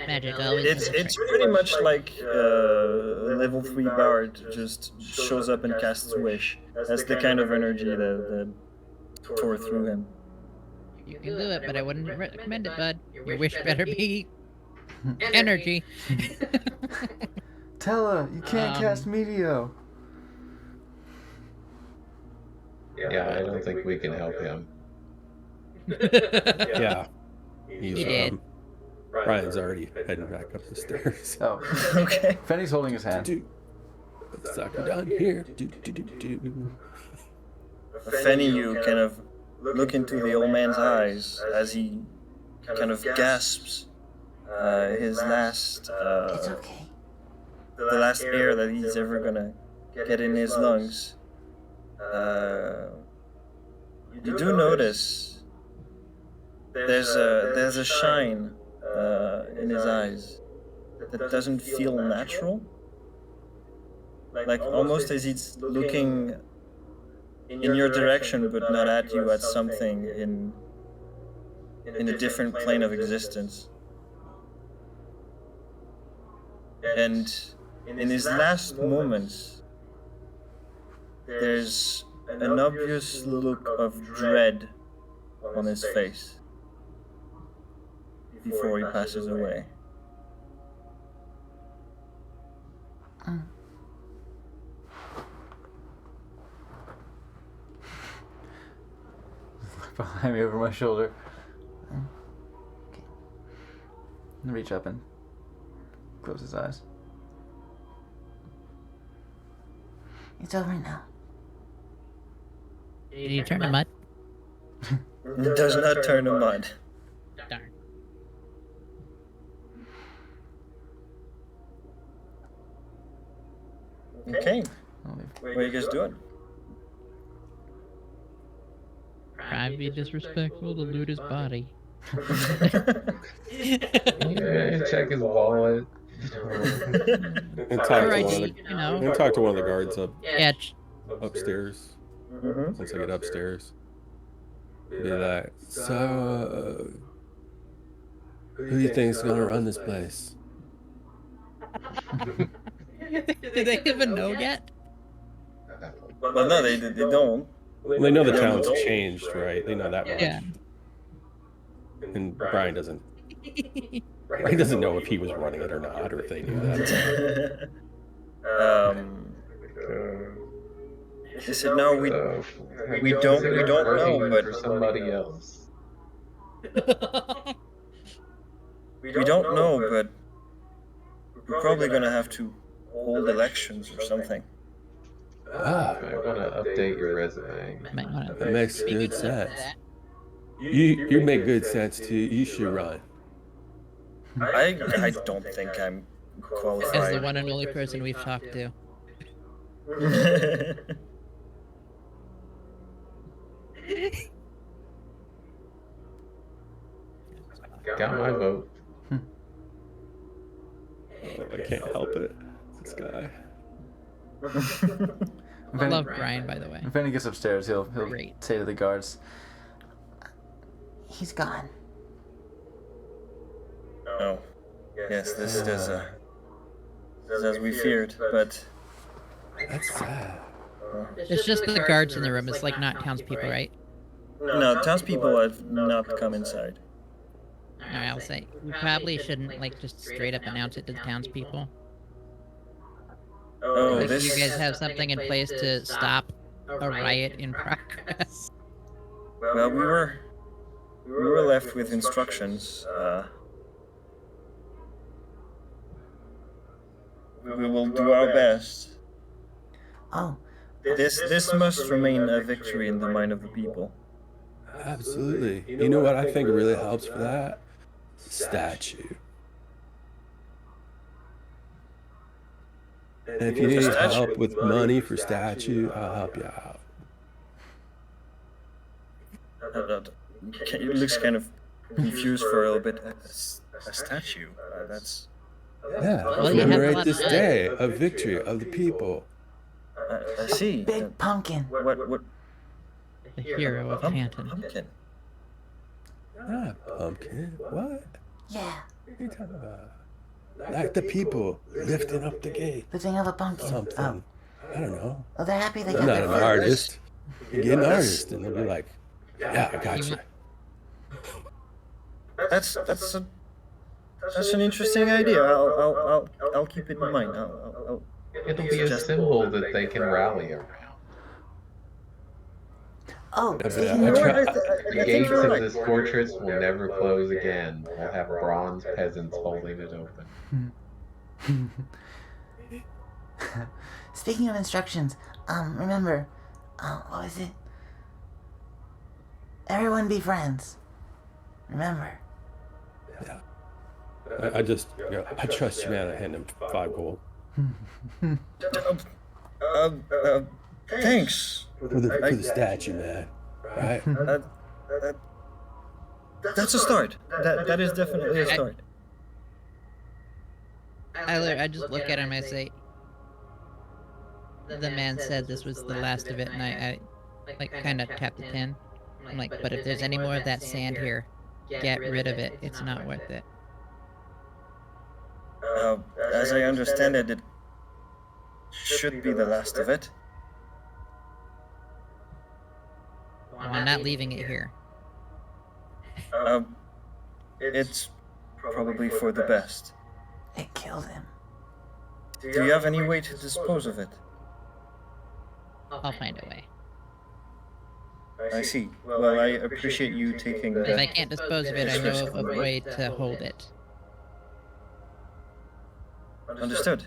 Magic always It's has a trick. pretty much like level 3 bard just shows up and casts wish. That's the kind of energy that tore through him. You can do it, but I wouldn't recommend it, bud. Your wish better be energy. Tella, you can't cast Meteo. Yeah, I don't think we can help him. Yeah. He's, He did. Ryan's already heading back up the stairs. Oh, Okay. Fenny's holding his hand. Do. Sucker down here. Do. Fenny, you kind of look into the old man's eyes as he kind of gasps his last, It's okay. the last air that he's ever gonna get in his lungs. You do notice there's a shine in his eyes that doesn't feel natural. Like almost as he's looking in your direction, but not at you, at something in a different plane of existence. And in his last moments, there's an obvious look of dread on his face before he passes away. Behind me over my shoulder. And reach up and close his eyes. It's over now. Did you turn to mud? It does not turn to mud. Darn. Okay. I'll leave. What are you guys doing? Try to be disrespectful to loot his body. Yeah, check his wallet. And talk Or to ID, one of the you know. and talk to one of the guards Yeah, upstairs. Mhm. Once I get upstairs, be like, so who do you think's gonna run this place? do they even know yet? Well, no, they don't. Well, they know the town's changed, right? They know that much. Yeah. And Brian doesn't. He doesn't know if he was running it or not, or if they knew that. He said, "No, we don't Consider know, working but for somebody else. we don't know, but we're probably gonna have to hold elections or something." Ah, I want to update your resume. Might wanna that makes speak good to sense. that. You make good sense too. You should run. I don't think I'm As the qualified. one and only person we've talked to. Got my vote. Oh, I can't help it. This guy. If I any, love Brian, by the way. if any gets upstairs, he'll Great. say to the guards, He's gone. Oh, yes, this is as we feared, but That's sad. It's just the guards in the room. It's like not townspeople, right? no, townspeople have not come inside. Alright, I'll say. We probably shouldn't, like, just straight up announce it to the townspeople. Oh, Like, this. you guys have something in place to stop a riot in progress. Well, we were left with instructions. We will do our best. Oh, This must remain a victory in the mind of the people. Absolutely. You know what I think really helps for that? Statue. And if you need help with money for statue, I'll help you out. It looks kind of confused for a little bit. A statue. That's. Yeah, Well, you have a commemorate lot this of- day of victory of the people. I see. big pumpkin. What? The hero of Canton. Pumpkin. Ah, pumpkin. What? Yeah, What are you talking about? Like the people lifting up the gate. lifting up a pumpkin. Something. I don't know. Oh, they're happy they I'm got not their an first. artist. You get an artist, and they'll be like, "Yeah, I got you." That's an interesting idea. I'll keep it in mind. I'll It'll be a symbol that they can rally around. Oh, Yeah, but speaking I of try- The gates of this fortress will never close again. We'll have bronze peasants holding it open. speaking of instructions, remember, what was it? Everyone be friends. Remember. Yeah. I just, I trust you, man. I hand him 5 gold Thanks. for the statue, man. Right? That's a start. That is definitely a start. I just look at him and I say, the man said this was the last of it, and I like, kind of tap the tin. I'm like, but if there's any more of that sand here, get rid of it. It's not worth it. As I understand it, it should be the last of it. I'm not leaving it here. It's probably for the best. It killed him. Do you have any way to dispose of it? I'll find a way. I see. Well, I appreciate you taking If I the. can't dispose of it, I know of a way to hold it. Understood.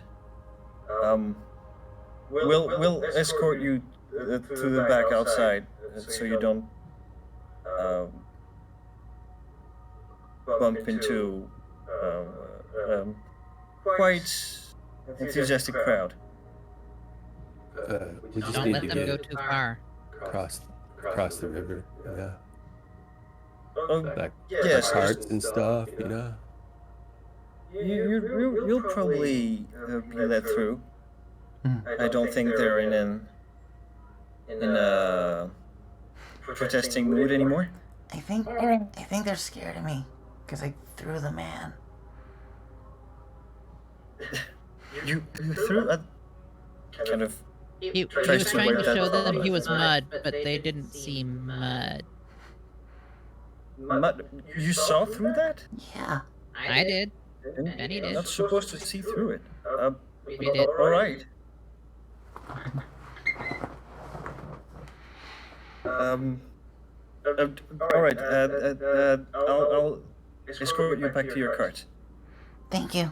We'll escort you to the back outside, so you don't bump into quite enthusiastic crowd. We just Don't need let to them go get too far. across the river. Yeah, Oh, like yes. carts and stuff. You know. You'll probably be let through. I don't think they're in a protesting mood anymore. I think they're scared of me because I threw the man. You threw a kind of. He Tries was to trying to wipe that show them off. he was mud, but they didn't see mud. Mud. You saw through that? Yeah. I did. Benny You're did. not supposed to see through it. We did. All right. All right. I'll escort you back to your cart. Thank you.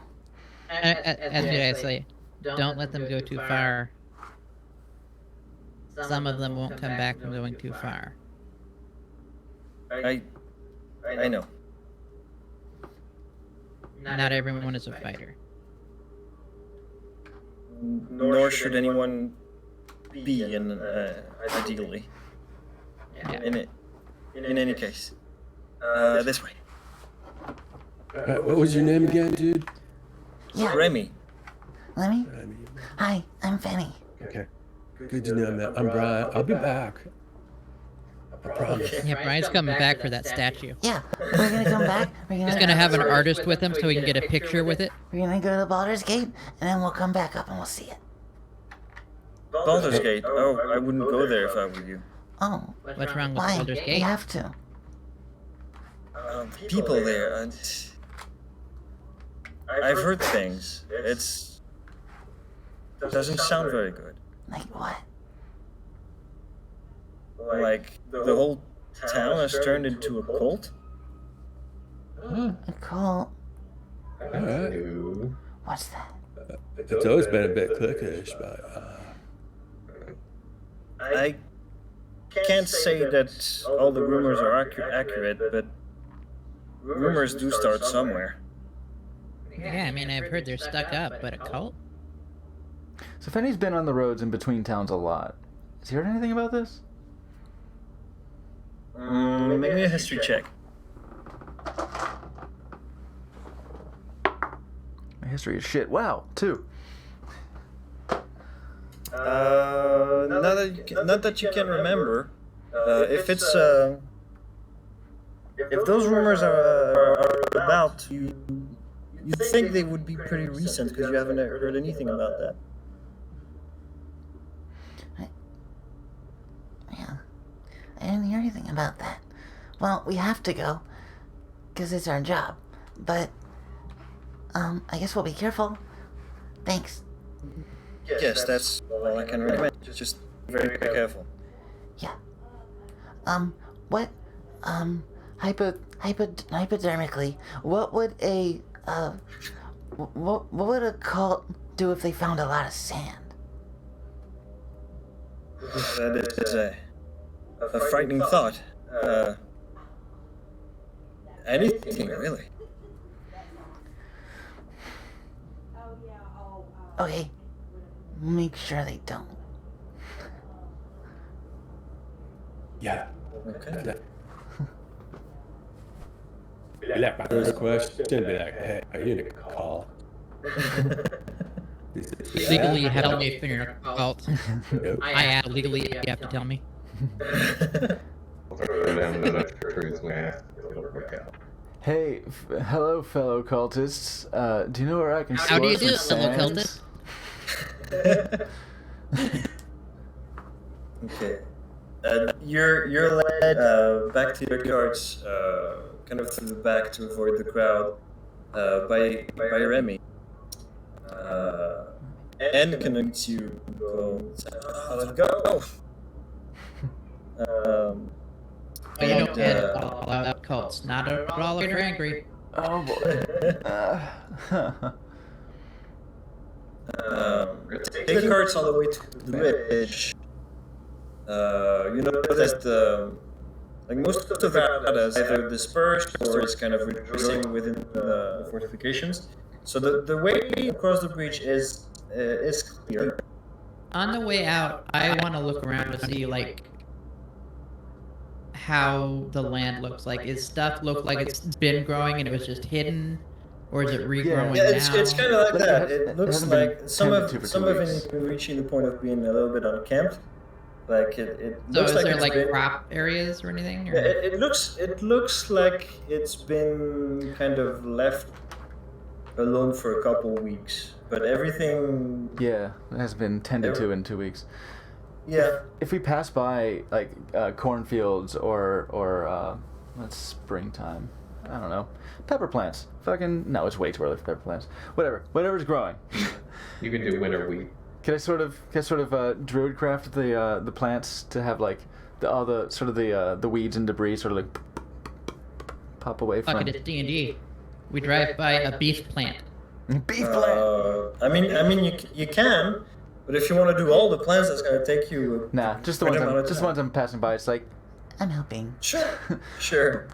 As did I say, don't let them go too far. Some of them won't come back from going too far. I know. Not everyone is a fighter. Nor should anyone be ideally. Yeah. In any case. This way. What was your name again, dude? Yeah. Remy. Lemmy? Hi, I'm Fanny. Okay. Good to know, man. I'm Brian. I'll be back. I promise. Yeah, Brian's coming back for that statue. Yeah, we're gonna come back. He's gonna have an artist with him so we can get a picture with it. We're gonna go to Baldur's Gate, and then we'll come back up and we'll see it. Baldur's Gate. Oh, I wouldn't go there if I were you. Oh, What's wrong with why? Baldur's We Gate? have to. People there. I've heard things. Doesn't sound very good. Like what? Like the whole town has turned into a cult. Huh. A cult? Alright. Ooh. What's that? It's always been a bit cliquish, but I can't say that all the rumors are accurate, but rumors do start somewhere. Yeah, I mean, I've heard they're stuck up, but a cult? So Fanny's been on the roads in between towns a lot. Has he heard anything about this? Maybe a history check. My history is shit. Wow, 2. Not that you can remember. If it's if those rumors are about you think they would be pretty recent because you haven't heard anything about that. Yeah. I didn't hear anything about that. Well, we have to go, because it's our job. But, I guess we'll be careful. Thanks. Yes, that's all I can recommend. Just very careful. Yeah. What, hypodermically, what would what would a cult do if they found a lot of sand? That is a frightening thought. Anything, really. Okay. Make sure they don't. yeah. Okay. Be like my first question. Be like, hey, are you in a call? Legally, you have to tell me if you're in a cult. Nope. I add legally, you have to tell me. Throw down the truth we have. It'll work out. Hey, hello, fellow cultists. Do you know where I can How do you store do, some fellow sand? cultist? Okay. You're led back to your carts, kind of through the back to avoid the crowd, by Remy. And connects you go. Let's go. But you don't and, get all out cults. Not at all if you're angry. Oh boy. Take the carts all the way to the ridge. You notice like most of that is either dispersed or is kind of reducing within the fortifications. So the way across the bridge is clear. On the way out, I want to look around to see like how the land looks like. Is stuff look like it's been growing and it was just hidden, or is it regrowing Yeah, now? it's kind of like But that. it It looks hasn't been like some tended to of for some 2 of it weeks. has been reaching the point of being a little bit unkempt. Like it So looks is like there it's like been, crop areas or anything? Or? Yeah, it looks like it's been kind of left alone for a couple weeks, but everything. Yeah, it has been tended to in 2 weeks. Yeah. If we pass by like cornfields or it's springtime, I don't know, pepper plants. Fucking no, it's way too early for pepper plants. Whatever's growing. You can do winter wheat. Can I sort of druid craft the plants to have like all the weeds and debris sort of like pop away from? Fuck it, it's D&D. We drive by a beef plant. Beef plant. I mean, you can, but if you want to do all the plants, that's gonna take you. Nah, just the quite ones amount of the time. ones I'm passing by. It's like I'm helping. Sure.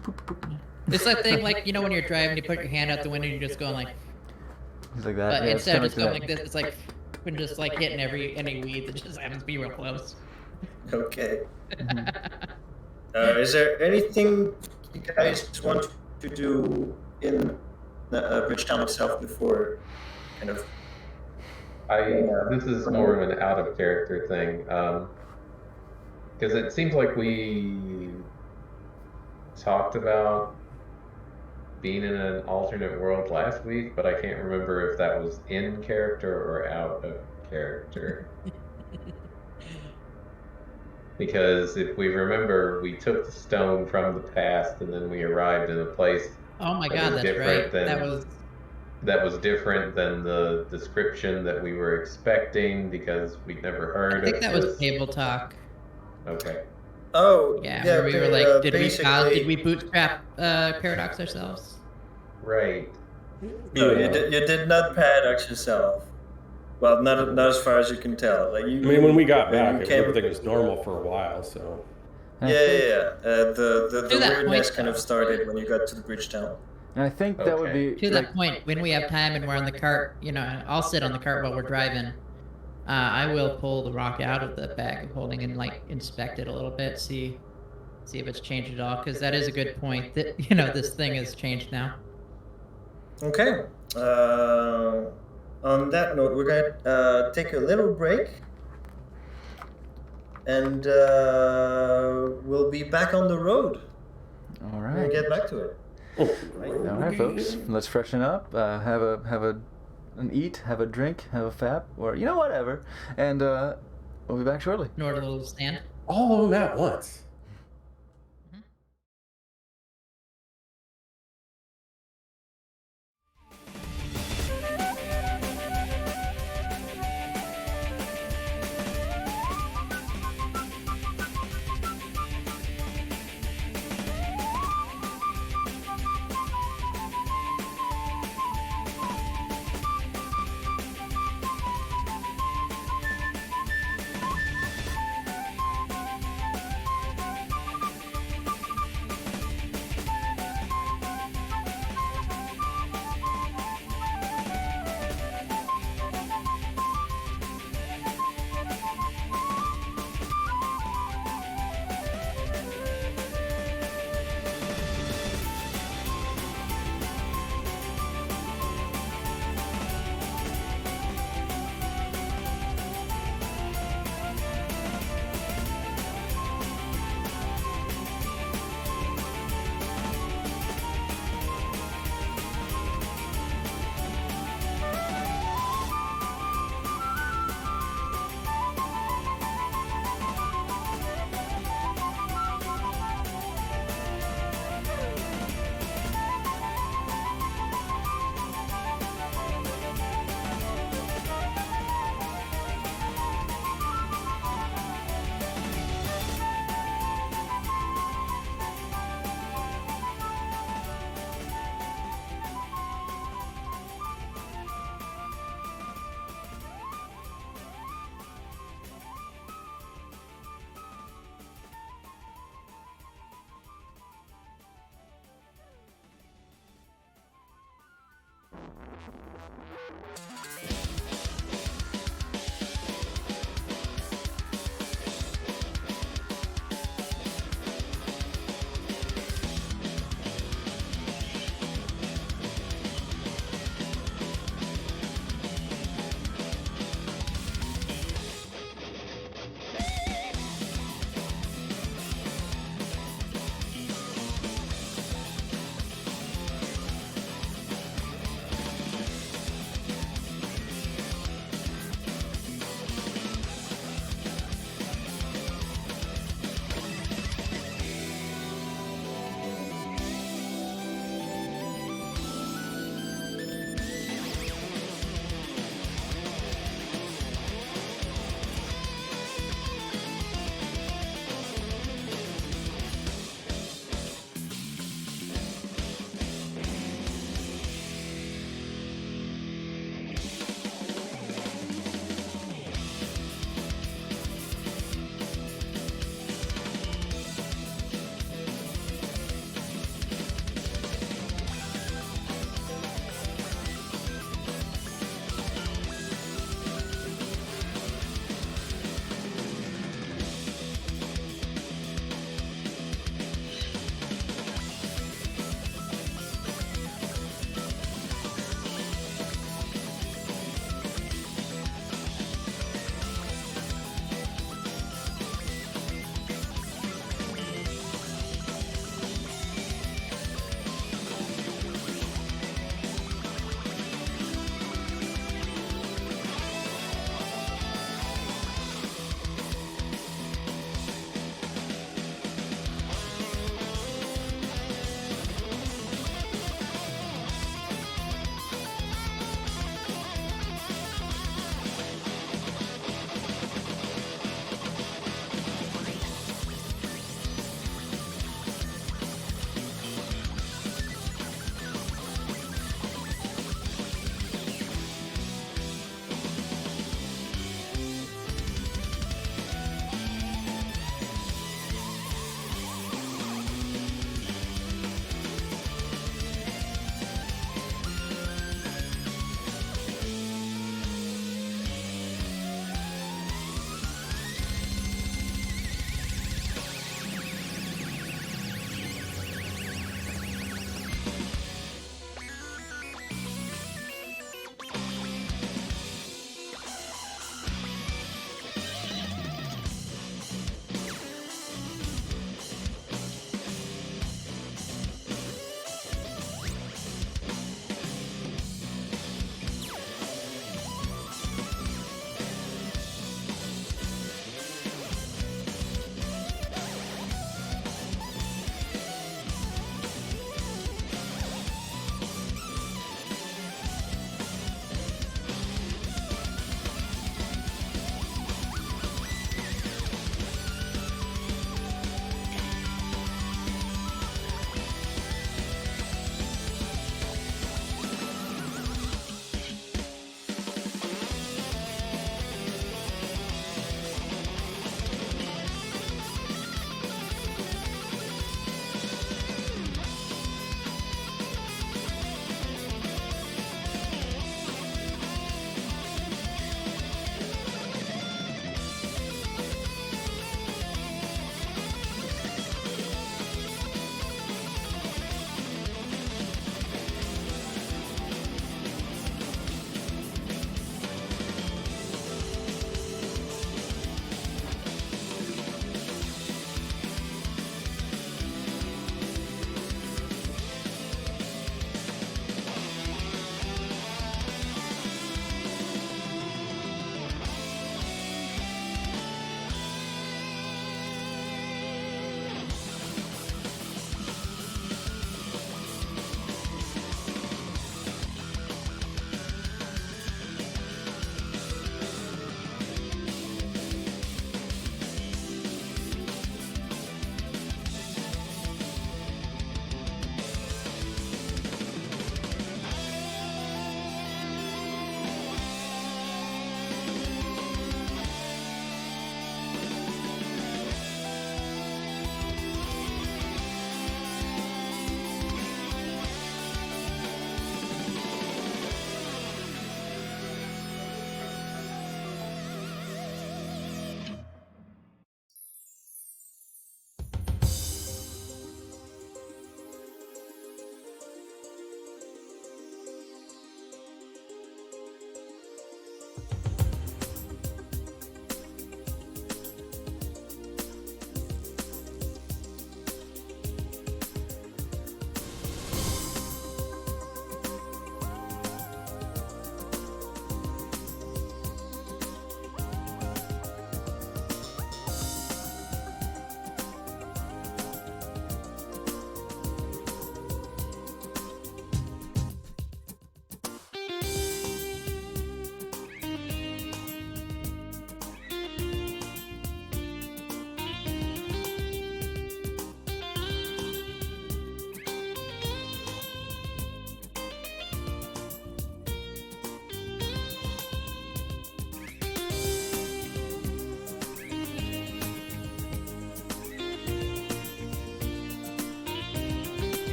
It's that thing like, you know, when you're driving, you put your hand out the window and you're just going like, it's like that. but Yeah, it's instead of kinda just going that. like this, it's like, and just like hitting any weed that just happens to be real close. Okay. Is there anything you guys want to do in Bridgetown itself before kind of? This is more of an out of character thing, because it seems like we talked about being in an alternate world last week, but I can't remember if that was in character or out of character. Because if we remember, we took the stone from the past, and then we arrived in a place Oh my That god, was that's different right. than- that was different than the description that we were expecting, because we'd never I heard think of that was this. table talk. Okay. Oh, Yeah, where we were like, did basically, we bootstrap Paradox ourselves? Right. No, you did not paradox yourself. Well, not as far as you can tell. Like you. I mean, when we got when back, you came- everything was normal for a while. So And I Yeah. think- The To that weirdness point, kind of though. started when you got to the Bridgetown. And I think that would Okay. be To like, that point, when we have time and we're on the cart, you know, I'll sit on the cart while we're driving. I will pull the rock out of the bag of holding and like inspect it a little bit, see if it's changed at all, because that is a good point. That you know, this thing has changed now. Okay. On that note, we're gonna take a little break, and we'll be back on the road. all We'll right. get back to it. All right, folks. Let's freshen up. Have an eat, have a drink, have a fap, or you know whatever, and we'll be back shortly. Nord a little stand. all of them at once.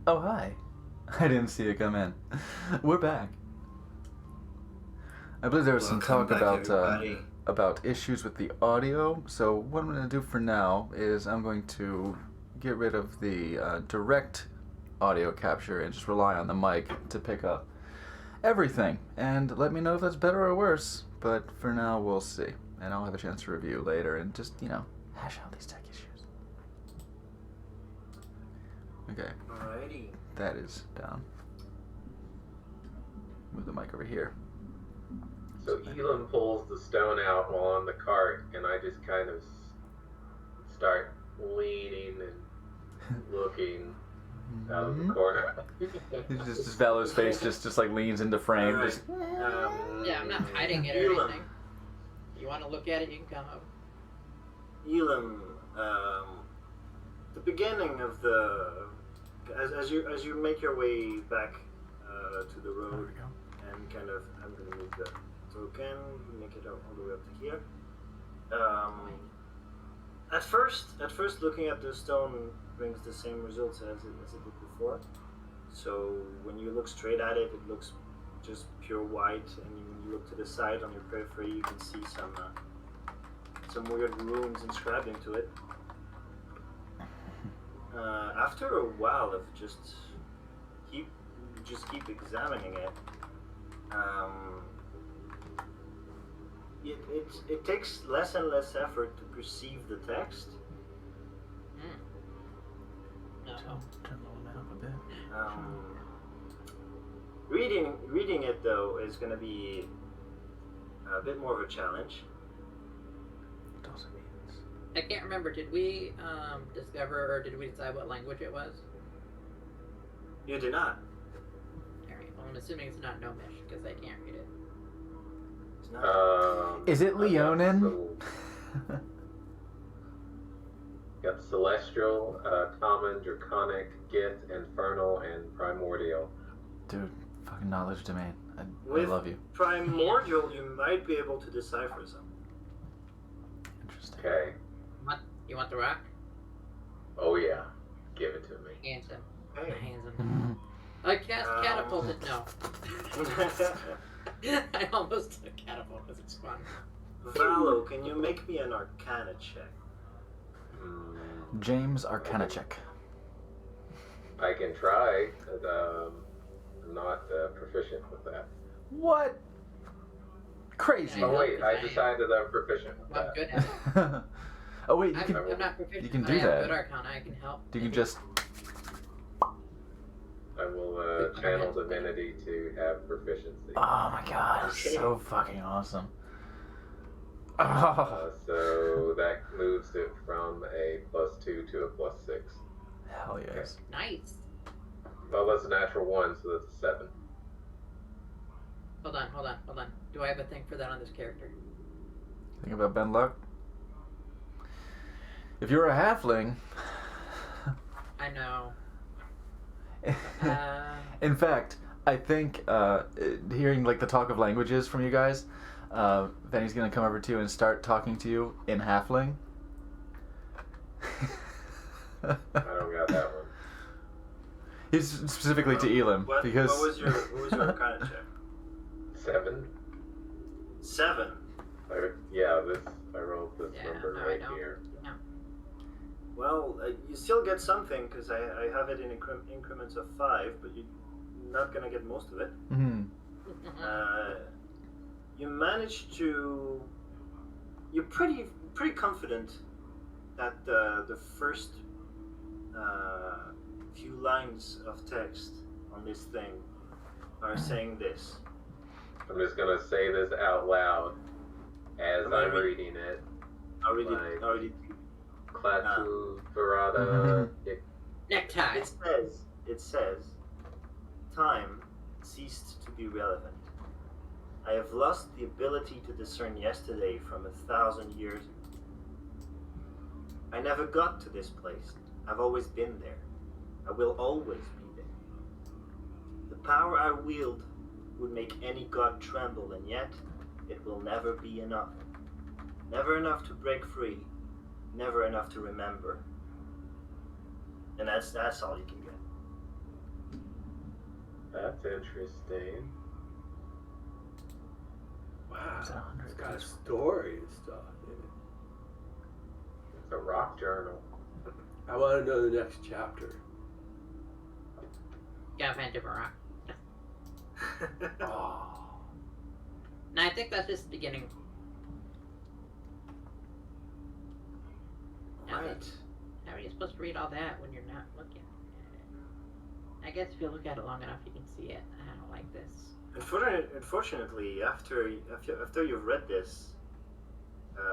Oh, hi. I didn't see you come in. We're back. I believe there was some Welcome talk back, everybody. about issues with the audio. So what I'm going to do for now is I'm going to get rid of the direct audio capture and just rely on the mic to pick up everything. And let me know if that's better or worse. But for now, we'll see. And I'll have a chance to review later and just, hash out these tech issues. Okay. Alrighty. That is down. Move the mic over here. So Elam pulls the stone out while on the cart, and I just kind of start leaning and looking out of the corner. It's just Valor's face just like leans into frame. Alright. Just, Yeah, I'm not hiding it or anything. You want to look at it, you can come over. Elam, the beginning of the as you make your way back to the road and kind of I'm gonna move the token, make it all the way up to here. At first, looking at the stone brings the same results as it did before. So when you look straight at it, it looks just pure white, and when you look to the side on your periphery, you can see some weird runes inscribed into it. After a while of just keep examining it, it takes less and less effort to perceive the text. No. turn the volume up a bit. Reading it though is going to be a bit more of a challenge. It also means. I can't remember. Did we discover or did we decide what language it was? You did not. Alright, well, I'm assuming it's not Gnomish because I can't read it. It's not. Is it Leonin? Got Celestial, Common, Draconic, Gith, Infernal, and Primordial. Dude, fucking knowledge domain. I With love you. Primordial, you might be able to decipher some. Interesting. Okay. You want the rock? Oh yeah. Give it to me. Hands him. Hey. Hands him. I cast catapulted. No. I almost took catapult because it's fun. Valo, can you make me an Arcana check? James Arcana check. I can try, but I'm not proficient with that. What? Crazy. Yeah, Oh wait, because I decided I'm proficient with I'm that. good at it. Oh wait, you I'm, can. I'm not proficient. you can but do I have that. good Arcana. I can help. You can just. I will channel divinity to have proficiency. Oh my god, it's so fucking awesome. Oh, So that moves it from a +2 to a +6. hell yes. Nice. Well, that's a natural 1, so that's a 7. Hold on. Do I have a thing for that on this character? Think about Ben Luck. If you're a halfling. I know. In fact, I think hearing like the talk of languages from you guys, Benny's gonna come over to you and start talking to you in halfling. I don't got that one. He's specifically to Elam because. What was your Arcana check? 7? 7. I rolled this Yeah, number no, I right don't. here. Well, you still get something because I have it in increments of 5, but you're not gonna get most of it. Mhm. You managed to. You're pretty confident that the first few lines of text on this thing are saying this. I'm just gonna say this out loud as Am I I'm read- reading it. Already. Klaatu Verada. Necktie. It says, time ceased to be relevant. I have lost the ability to discern yesterday from 1,000 years ago. I never got to this place. I've always been there. I will always be there. The power I wield would make any god tremble, and yet it will never be enough. Never enough to break free. Never enough to remember. And that's all you can get. That's interesting. Wow, Is it 100 it's got a pages? story and stuff in it. It's a rock journal. I want to know the next chapter. Yeah, Van Rock. Oh. No, I think that's just the beginning. Right. How are you supposed to read all that when you're not looking at it? I guess if you look at it long enough, you can see it. I don't like this. Unfortunately, after you've read this,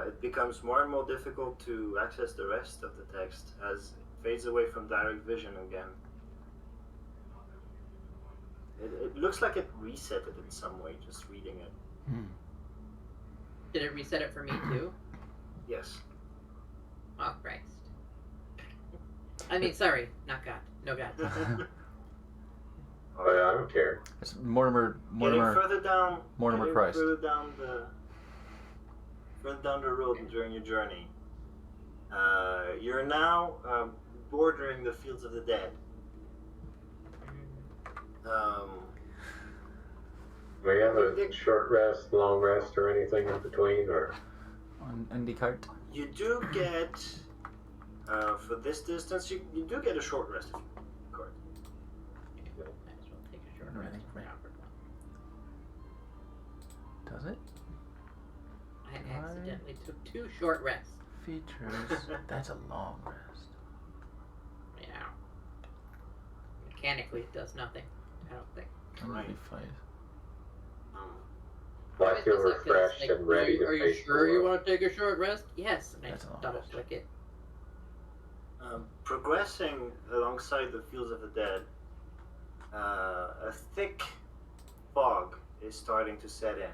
it becomes more and more difficult to access the rest of the text as it fades away from direct vision again. It looks like it reset it in some way, just reading it. Did it reset it for me too? Yes. Oh, Christ. I mean, sorry, not God. No God. Oh yeah, I don't care. It's Mortimer. Getting further down, Mortimer Christ. Further down the road during your journey, you're now bordering the fields of the dead. Do we have a short rest, long rest, or anything in between, or? On IndyCart. You do get, for this distance, you do get a short rest if you record. Might as well take a short rest for an awkward one. Does it? I accidentally took 2 short rests. Features. That's a long rest. Yeah. Mechanically, it does nothing. I don't think. Let me fight. Well, I feel Always does that 'cause, refreshed like, and ready to Are you face sure the you world. want to take a short rest? Yes. And I That's a long double rest. click it. Progressing alongside the fields of the dead, a thick fog is starting to set in.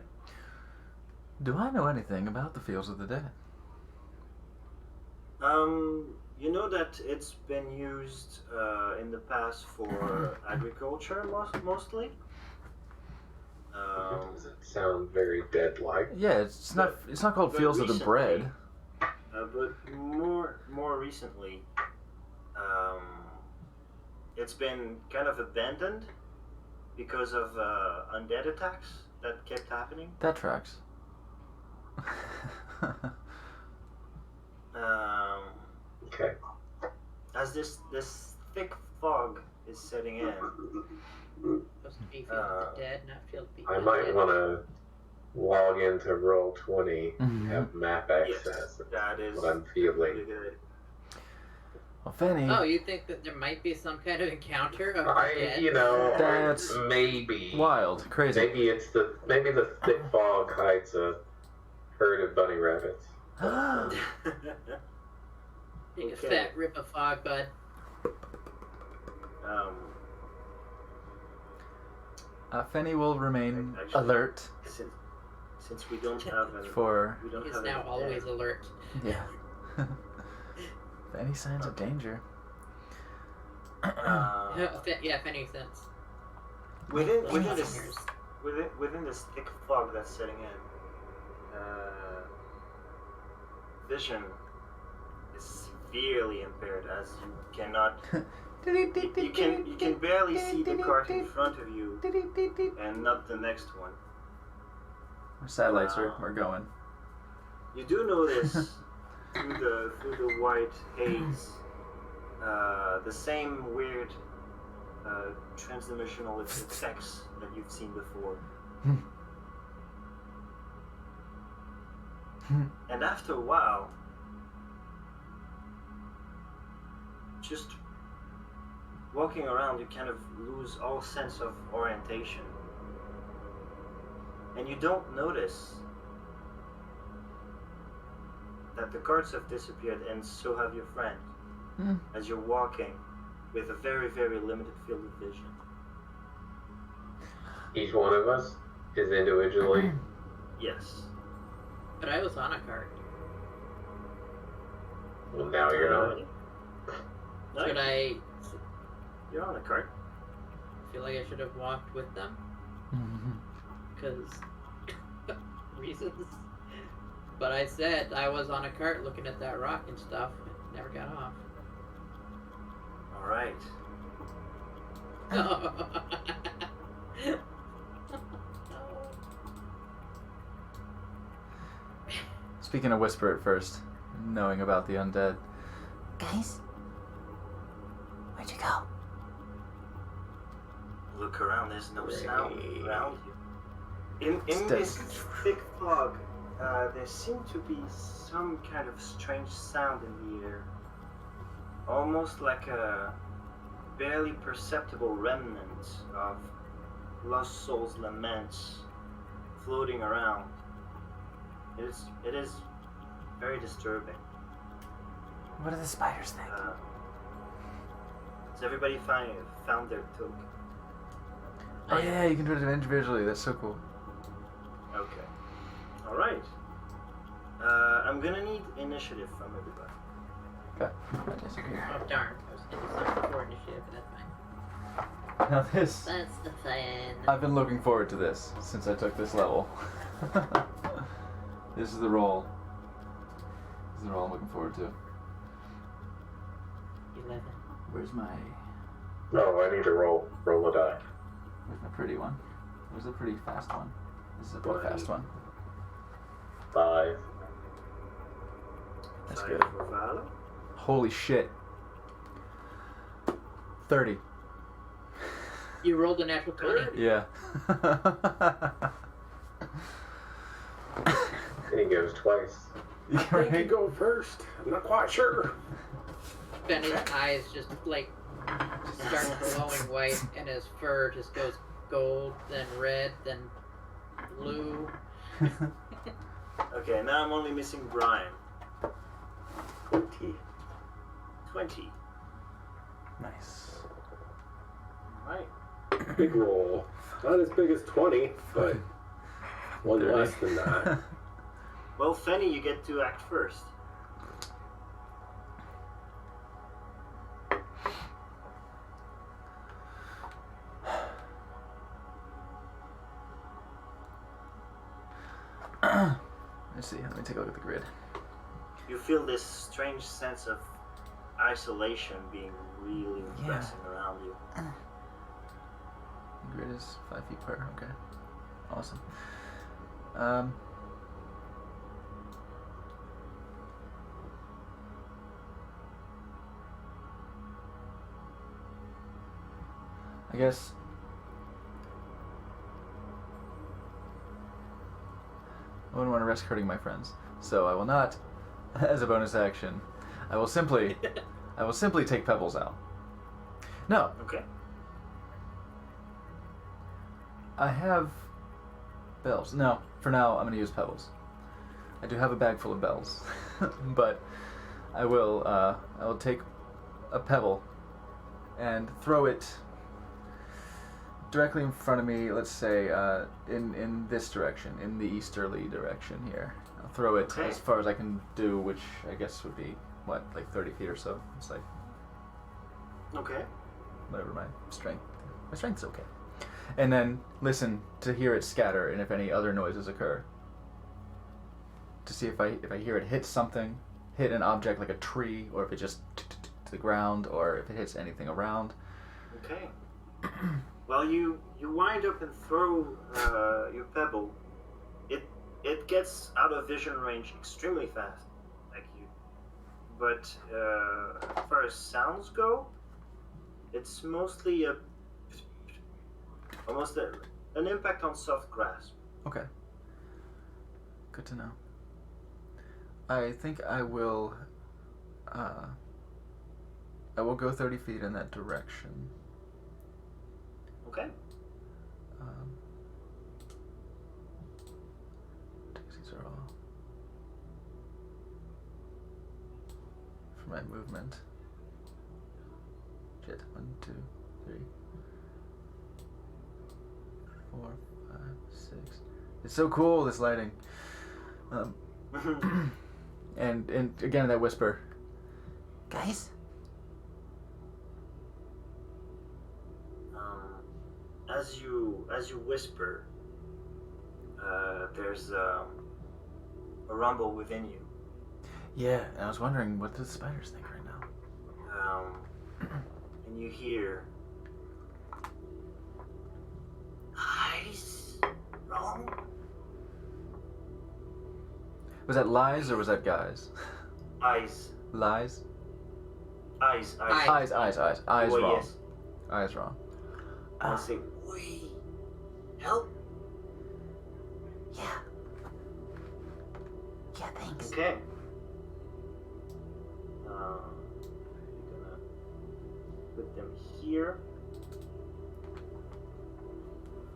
Do I know anything about the Fields of the Dead? You know that it's been used in the past for agriculture mostly. Does it sound very dead-like? Yeah, it's not called but Fields of the recently- Bread. But more recently, it's been kind of abandoned because of undead attacks that kept happening. That tracks. Okay. As this thick fog is setting in, Supposed to be Field of the Dead, not Field of the I might Dead. want to log into Roll20, Mhm. have map yes, access. that is What I'm pretty feeling. good. Well, Fanny. Oh, you think that there might be some kind of encounter of the dead? That's maybe. wild, crazy. Maybe the thick fog hides a herd of bunny rabbits. Take a Okay. fat rip of fog, bud. Fanny will remain Actually- alert Since we don't have an for we don't He's have now an always dead, alert. yeah. For any signs of danger. Yeah, if any sense. within Listeners. this thick fog that's setting in, vision is severely impaired as you cannot you can barely see the cart in front of you and not the next one. Our satellites are going. You do notice through the white haze the same weird transdimensional effects that you've seen before. And after a while, just walking around, you kind of lose all sense of orientation. And you don't notice that the carts have disappeared, and so have your friend, as you're walking with a very, very limited field of vision. Each one of us is individually. Yes. But I was on a cart. Well, now you're not. No, Should I You're on a cart. feel like I should have walked with them? Because reasons. But I said I was on a cart looking at that rock and stuff. It never got off. All right. speaking a whisper at first, knowing about the undead. Guys, where'd you go? Look around, there's no sound around you. In It's this dead. thick fog, there seemed to be some kind of strange sound in the air. Almost like a barely perceptible remnant of lost souls' laments floating around. It is very disturbing. What do the spiders think? Has everybody found their toque? Oh yeah, you can do it individually. That's so cool. Okay. Alright. I'm gonna need initiative from everybody. Okay. I disagree. Oh darn, I was gonna do something for initiative, but that's fine. Now this, That's the plan. I've been looking forward to this since I took this level. This is the role. This is the role I'm looking forward to. 11. Where's my Oh, I need to roll a die. where's my pretty one? Where's the pretty fast one? This is a pretty fast one. 5. That's Five good. for Vala. Holy shit. 30. You rolled a natural 20. Yeah. And he goes twice. I think you go first. I'm not quite sure. Then his eyes just like start glowing white, and his fur just goes gold, then red, then blue. Okay, now I'm only missing Brian. 20. 20. Nice. Alright. Big roll. Not as big as 20, but one 30. less than that. Well, Fenny, you get to act first. Let's see. Let me take a look at the grid. You feel this strange sense of isolation being really Yeah. pressing around you. The grid is 5 feet per. Okay. Awesome. I guess I wouldn't want to risk hurting my friends, so I will not, as a bonus action, I will simply take Pebbles out. No, Okay. I have bells. No, for now I'm gonna use Pebbles. I do have a bag full of bells, but I will take a pebble and throw it directly in front of me. Let's say in this direction, in the easterly direction here. I'll throw it Okay. as far as I can do, which I guess would be what, like 30 feet or so. It's like Okay. whatever my strength's okay. And then listen to hear it scatter and if any other noises occur. To see if I hear it hit something, hit an object like a tree, or if it just to the ground, or if it hits anything around. Okay. Well, you wind up and throw your pebble. It gets out of vision range extremely fast, like you. But as far as sounds go, it's mostly almost an impact on soft grasp. Okay. Good to know. I think I will go 30 feet in that direction. Okay. These are all for my movement. Shit. 1, 2, 3, 4, 5, 6. It's so cool, this lighting. And again that whisper. Guys, as you whisper, there's a rumble within you. Yeah, I was wondering what do the spiders think right now. And you hear, eyes wrong. Was that lies or was that guys? Eyes. Lies? Eyes. Eyes Oh, wrong. yes. Eyes wrong. I say, we help. Yeah. Yeah, thanks. Okay. I'm gonna put them here.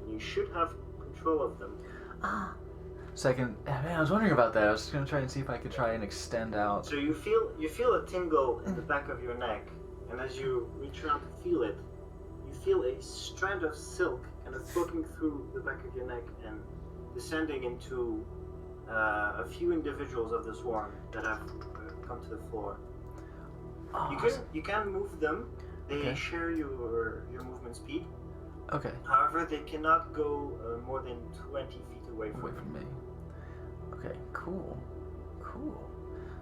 You should have control of them. Ah, Second, man, I was wondering about that. I was gonna try and see if I could try and extend out. So you feel a tingle in the back of your neck, and as you reach around to feel it, you feel a strand of silk kind of poking through the back of your neck and descending into a few individuals of the swarm that have come to the floor. Oh, You can move them. They Okay. share your movement speed. Okay, However, they cannot go more than 20 feet away from away you. from me. Okay, cool.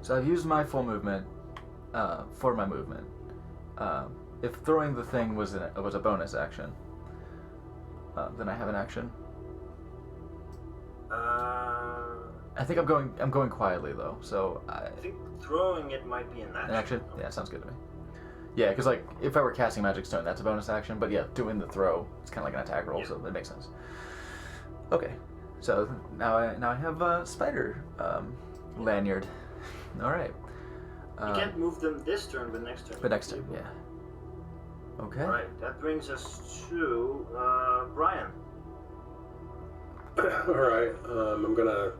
So I've used my full movement for my movement. If throwing the thing was a bonus action, then I have an action. I think I'm going quietly though, so I think throwing it might be an action. an action. Yeah, sounds good to me. Yeah, because like if I were casting Magic Stone, that's a bonus action. But yeah, doing the throw, it's kind of like an attack roll, Yeah. so that makes sense. Okay, so now I have a spider lanyard. All right. You can't move them this turn, but next turn. But next turn, yeah. Okay. Alright, that brings us to Brian. Alright, I'm gonna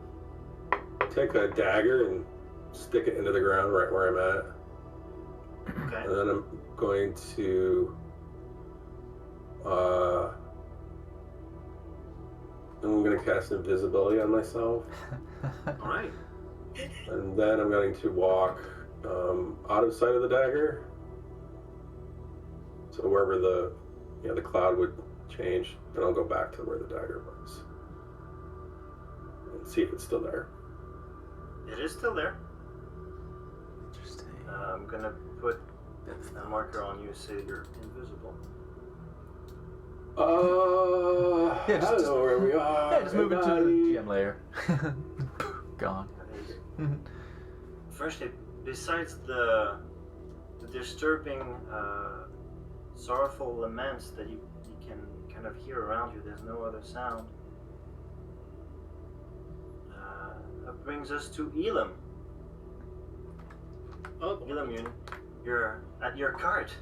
take a dagger and stick it into the ground right where I'm at. Okay. And then I'm going to I'm gonna cast invisibility on myself. Alright. And then I'm going to walk out of sight of the dagger. So wherever the cloud would change, then I'll go back to where the dagger was. And see if it's still there. It is still there. Interesting. I'm gonna put a marker on you, say you're invisible. Yeah, I don't know where we are. Yeah, just move into the everybody. GM layer. Gone. Firstly, besides the disturbing, sorrowful laments that you can kind of hear around you, there's no other sound. That brings us to Elam. Oh, Elam, you're at your cart.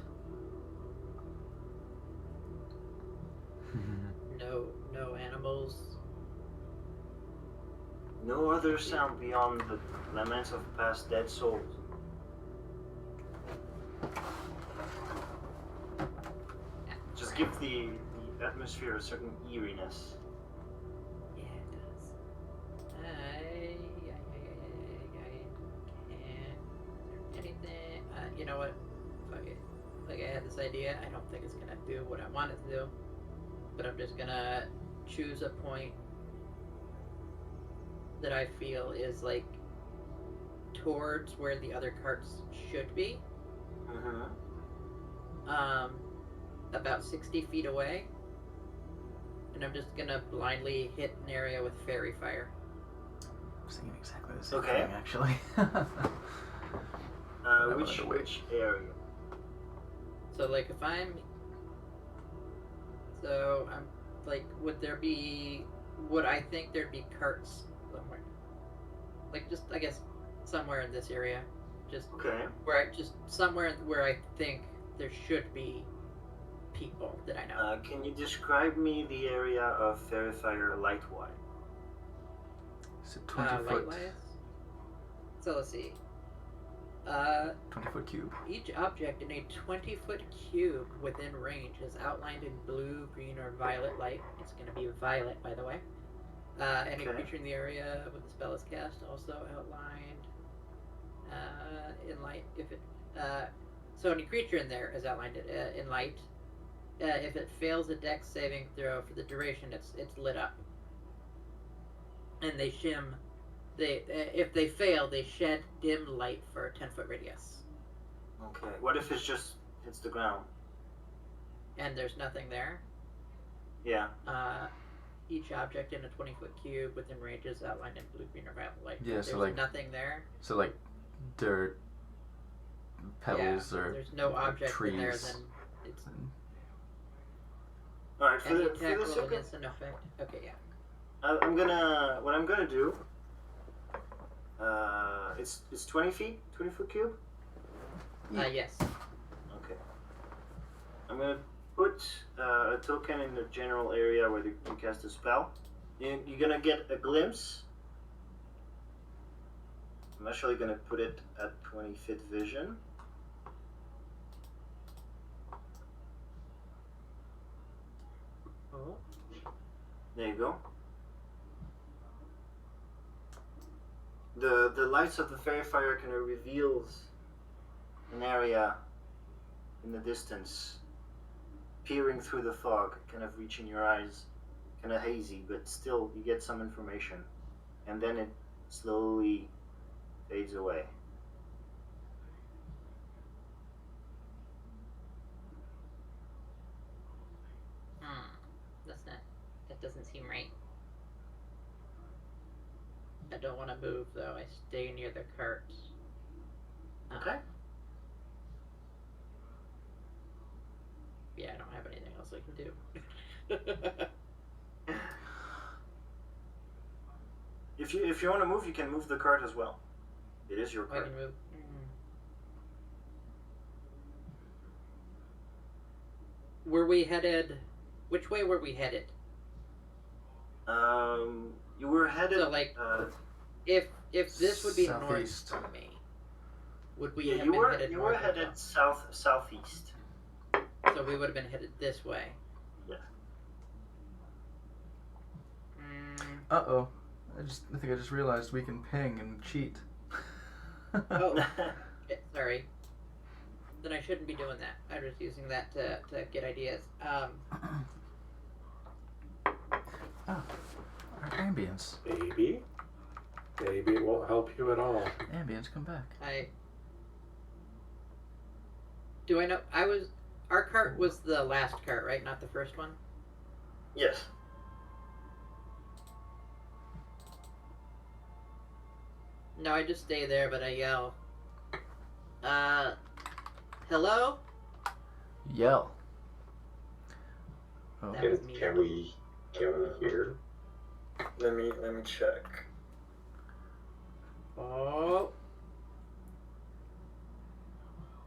no animals. No other sound beyond the laments of past dead souls. Just give the atmosphere a certain eeriness. Yeah, it does. I can't. Anything? You know what? Fuck it. Like I had this idea. I don't think it's gonna do what I want it to do, but I'm just gonna choose a point that I feel is like towards where the other carts should be. About 60 feet away, and I'm just gonna blindly hit an area with fairy fire. I was thinking exactly the same Okay. thing, actually. Which area? So like if I'm like, would I think there'd be carts somewhere? Like just, I guess, somewhere in this area. Just Okay. somewhere where I think there should be people that I know. Can you describe me the area of fairy fire light-wise? Is it 20 foot? Light-wise? So let's see. 20 foot cube. Each object in a 20-foot cube within range is outlined in blue, green, or violet light. It's going to be violet, by the way. Any Okay. creature in the area with the spell is cast also outlined in light. So any creature in there is outlined in light. If it fails a dex saving throw for the duration, it's lit up. And they shim. If they fail, they shed dim light for a 10-foot radius. Okay. What if it just hits the ground? And there's nothing there. Yeah. each object in a 20-foot cube within ranges outlined in blue, green, or violet light. Yeah, so There's like- nothing there. So like dirt, pebbles, Yeah, or there's no object trees. in there. Then it's All right, for any the attack roll second, against an effect. Okay, yeah. what I'm gonna do. It's 20 feet, 20-foot cube. Yes. Okay. I'm gonna put a token in the general area where you cast a spell. You're gonna get a glimpse. I'm actually gonna put it at 20-foot vision. There you go. The lights of the fairy fire kind of reveals an area in the distance, peering through the fog, kind of reaching your eyes, kind of hazy, but still you get some information, and then it slowly fades away. That doesn't seem right. I don't want to move though. I stay near the cart. Okay. Yeah, I don't have anything else I can do. If you want to move, you can move the cart as well. It is your I cart. can move. Were we headed? Which way were we headed? You were headed So, like, If this would be Southeast. north from me, would we yeah, have you been were headed you north were or headed south? southeast. So we would have been headed this way. Yes. Uh-oh. I think I just realized we can ping and cheat. Oh, shit, sorry. Then I shouldn't be doing that. I'm just using that to get ideas. Oh, our ambience. Maybe it won't help you at all. Ambience, come back. Do I know? Our cart was the last cart, right? Not the first one? Yes. No, I just stay there, but I yell. Hello? Yell. Oh. That was me. Can we hear? Let me check. Oh.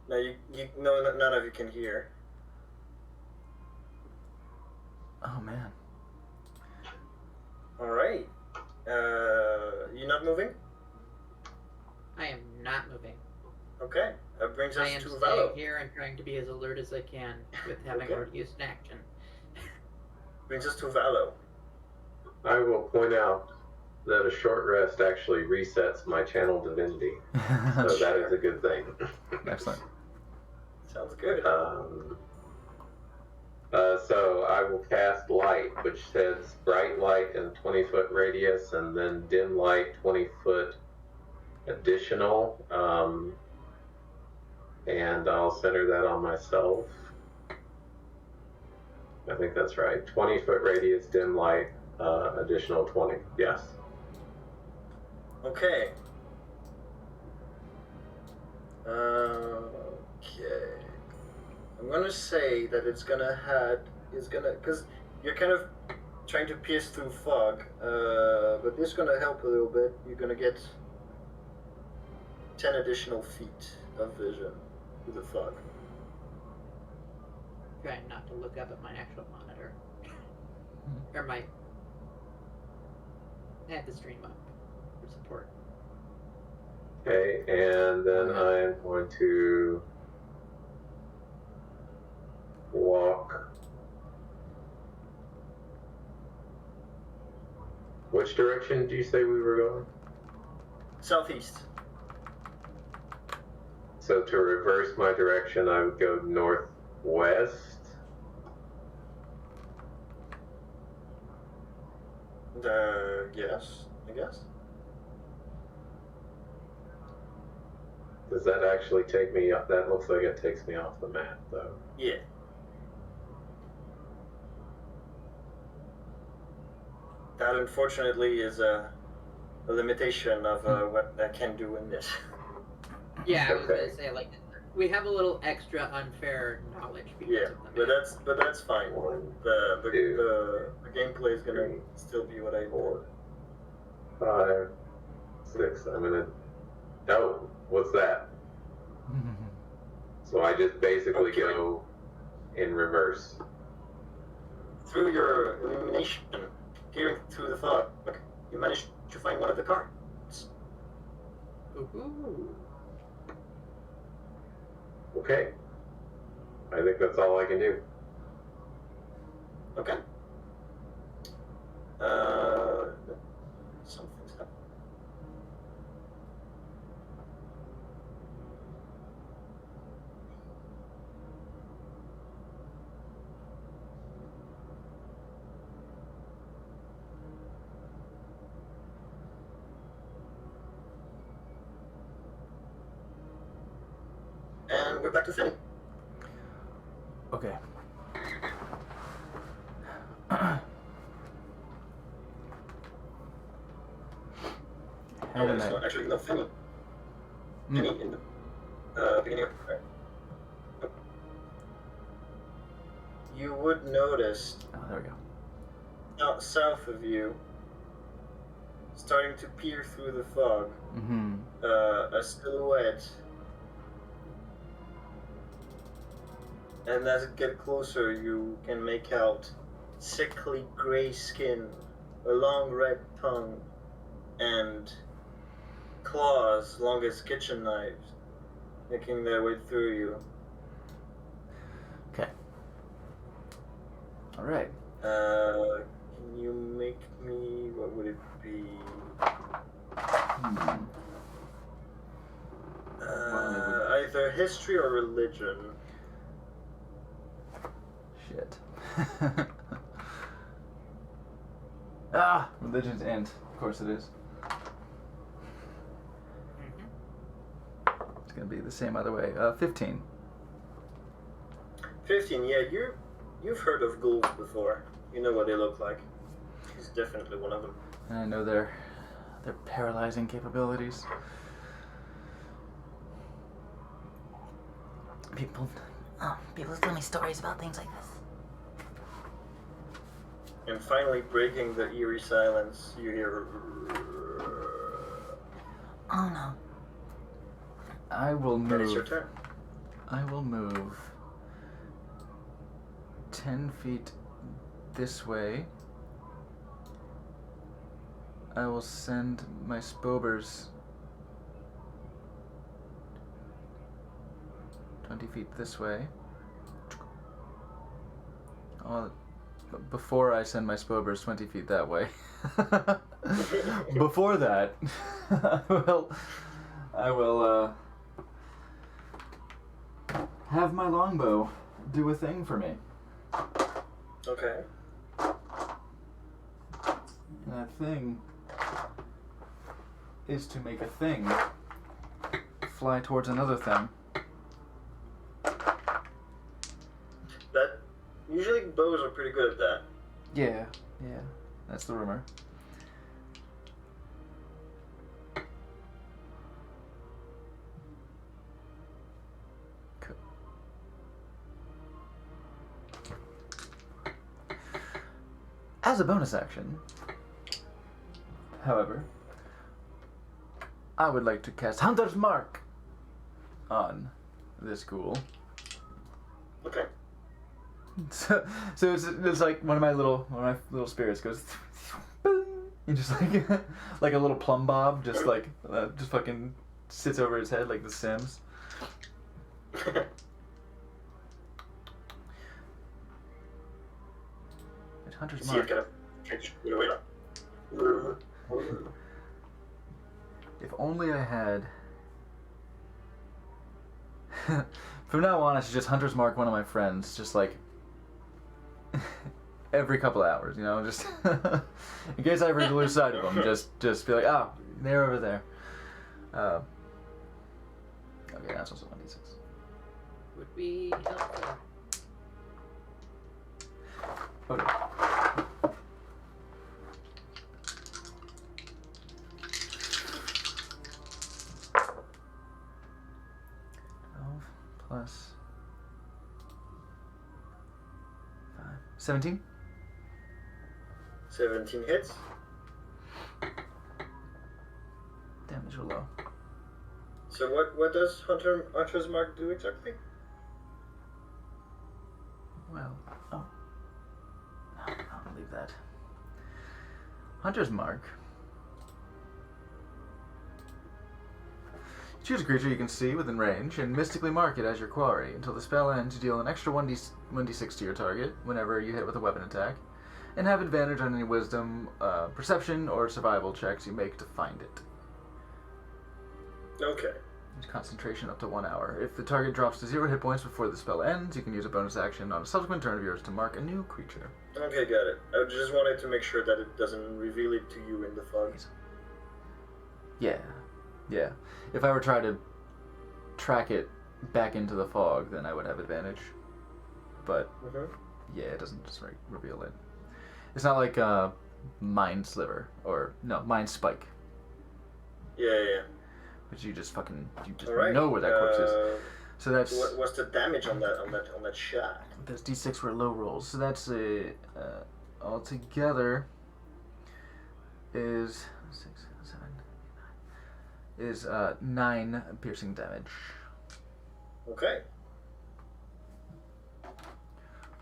No, no, none of you can hear. Oh man. All right. You not moving? I am not moving. Okay. That brings I us am to staying Valo. here and trying to be as alert as I can with having Okay. already used an action. Brings us to Valo. I will point out that a short rest actually resets my channel divinity, so that is a good thing. Excellent. Sounds good. So I will cast light, which says bright light in 20-foot radius, and then dim light 20-foot additional, and I'll center that on myself. I think that's right. 20-foot radius, dim light, additional 20. Yes. Okay. Okay. I'm gonna say that because you're kind of trying to pierce through fog, but this is gonna help a little bit. You're gonna get 10 additional feet of vision through the fog. Trying not to look up at my actual monitor. Or my... I have the stream up for support. Okay, and then I'm going to walk. Which direction do you say we were going? Southeast. So to reverse my direction, I would go northwest. Yes, I guess. Does that actually take me up? That looks like it takes me off the map, though. Yeah. That unfortunately is a limitation of what I can do in this. Yeah, I was Okay. gonna say, like, we have a little extra unfair knowledge because Yeah, of them. but that's fine. The gameplay is gonna still be what I do. 5, 6. I'm gonna. Oh, what's that? So I just basically Okay. go in reverse. Through your illumination, peering through the fog, you managed to find one of the cards. Ooh. Okay. I think that's all I can do. Okay. Something's happening. And we're back to Finny. Okay. Head in there. Actually, no, Finny. Finny in the beginning of you would notice Oh, there we go. out south of you, starting to peer through the fog, Mm-hmm. a silhouette. And as it gets closer, you can make out sickly gray skin, a long red tongue, and claws long as kitchen knives, making their way through you. Okay. All right. Can you make me, what would it be? Hmm. Either history or religion. Shit. Ah, religion's int. Of course it is. It's gonna be the same other way. 15. 15, yeah, you've heard of ghouls before. You know what they look like. He's definitely one of them. And I know their paralyzing capabilities. People tell me stories about things like this. And finally, breaking the eerie silence, you hear. Oh no. I will And it's your move. turn. I will move 10 feet this way. I will send my Spobers 20 feet this way. Before I send my Spobers 20 feet that way. Before that, I will have my longbow do a thing for me. Okay. And that thing is to make a thing fly towards another thing. That usually bows are pretty good at that. Yeah, that's the rumor. As a bonus action, however, I would like to cast Hunter's Mark on this ghoul. Okay. So it's like one of my little spirits goes, boom, and just like a little plumb bob, just just fucking sits over his head like The Sims. It's Hunter's See, Mark. If only I had. From now on, I should just Hunter's Mark one of my friends, just like every couple hours, you know, just in case I ever lose sight of them, just be like, oh, they're over there. Okay, that's also 1d6. Would be helpful. Okay. plus 5. 17? 17 hits. Damage or low. So what does Hunter's Mark do exactly? Well, oh. No, I'll leave that. Hunter's Mark. Choose a creature you can see within range and mystically mark it as your quarry. Until the spell ends, you deal an extra 1d6 to your target whenever you hit with a weapon attack, and have advantage on any wisdom, perception, or survival checks you make to find it. Okay. Concentration up to 1 hour. If the target drops to 0 hit points before the spell ends, you can use a bonus action on a subsequent turn of yours to mark a new creature. Okay, got it. I just wanted to make sure that it doesn't reveal it to you in the fog. Yeah. If I were trying to track it back into the fog, then I would have advantage. But, yeah, it doesn't just reveal it. It's not like Mind Sliver, or, no, Mind Spike. Yeah. But you just Alright, know where that corpse is. So that's... What's the damage on that shot? Those d6 were low rolls. So that's altogether is 6, 7, 8, 9. Is 9 piercing damage. Okay.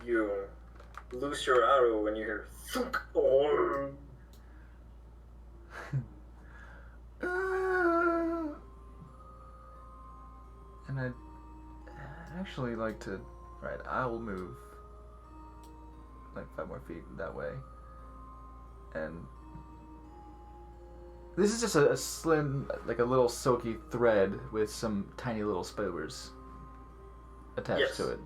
You loose your arrow when you hear thunk. Oh. And I'd actually like to... Right, I will move like 5 more feet that way. And this is just a slim, like a little silky thread with some tiny little spowers attached to it.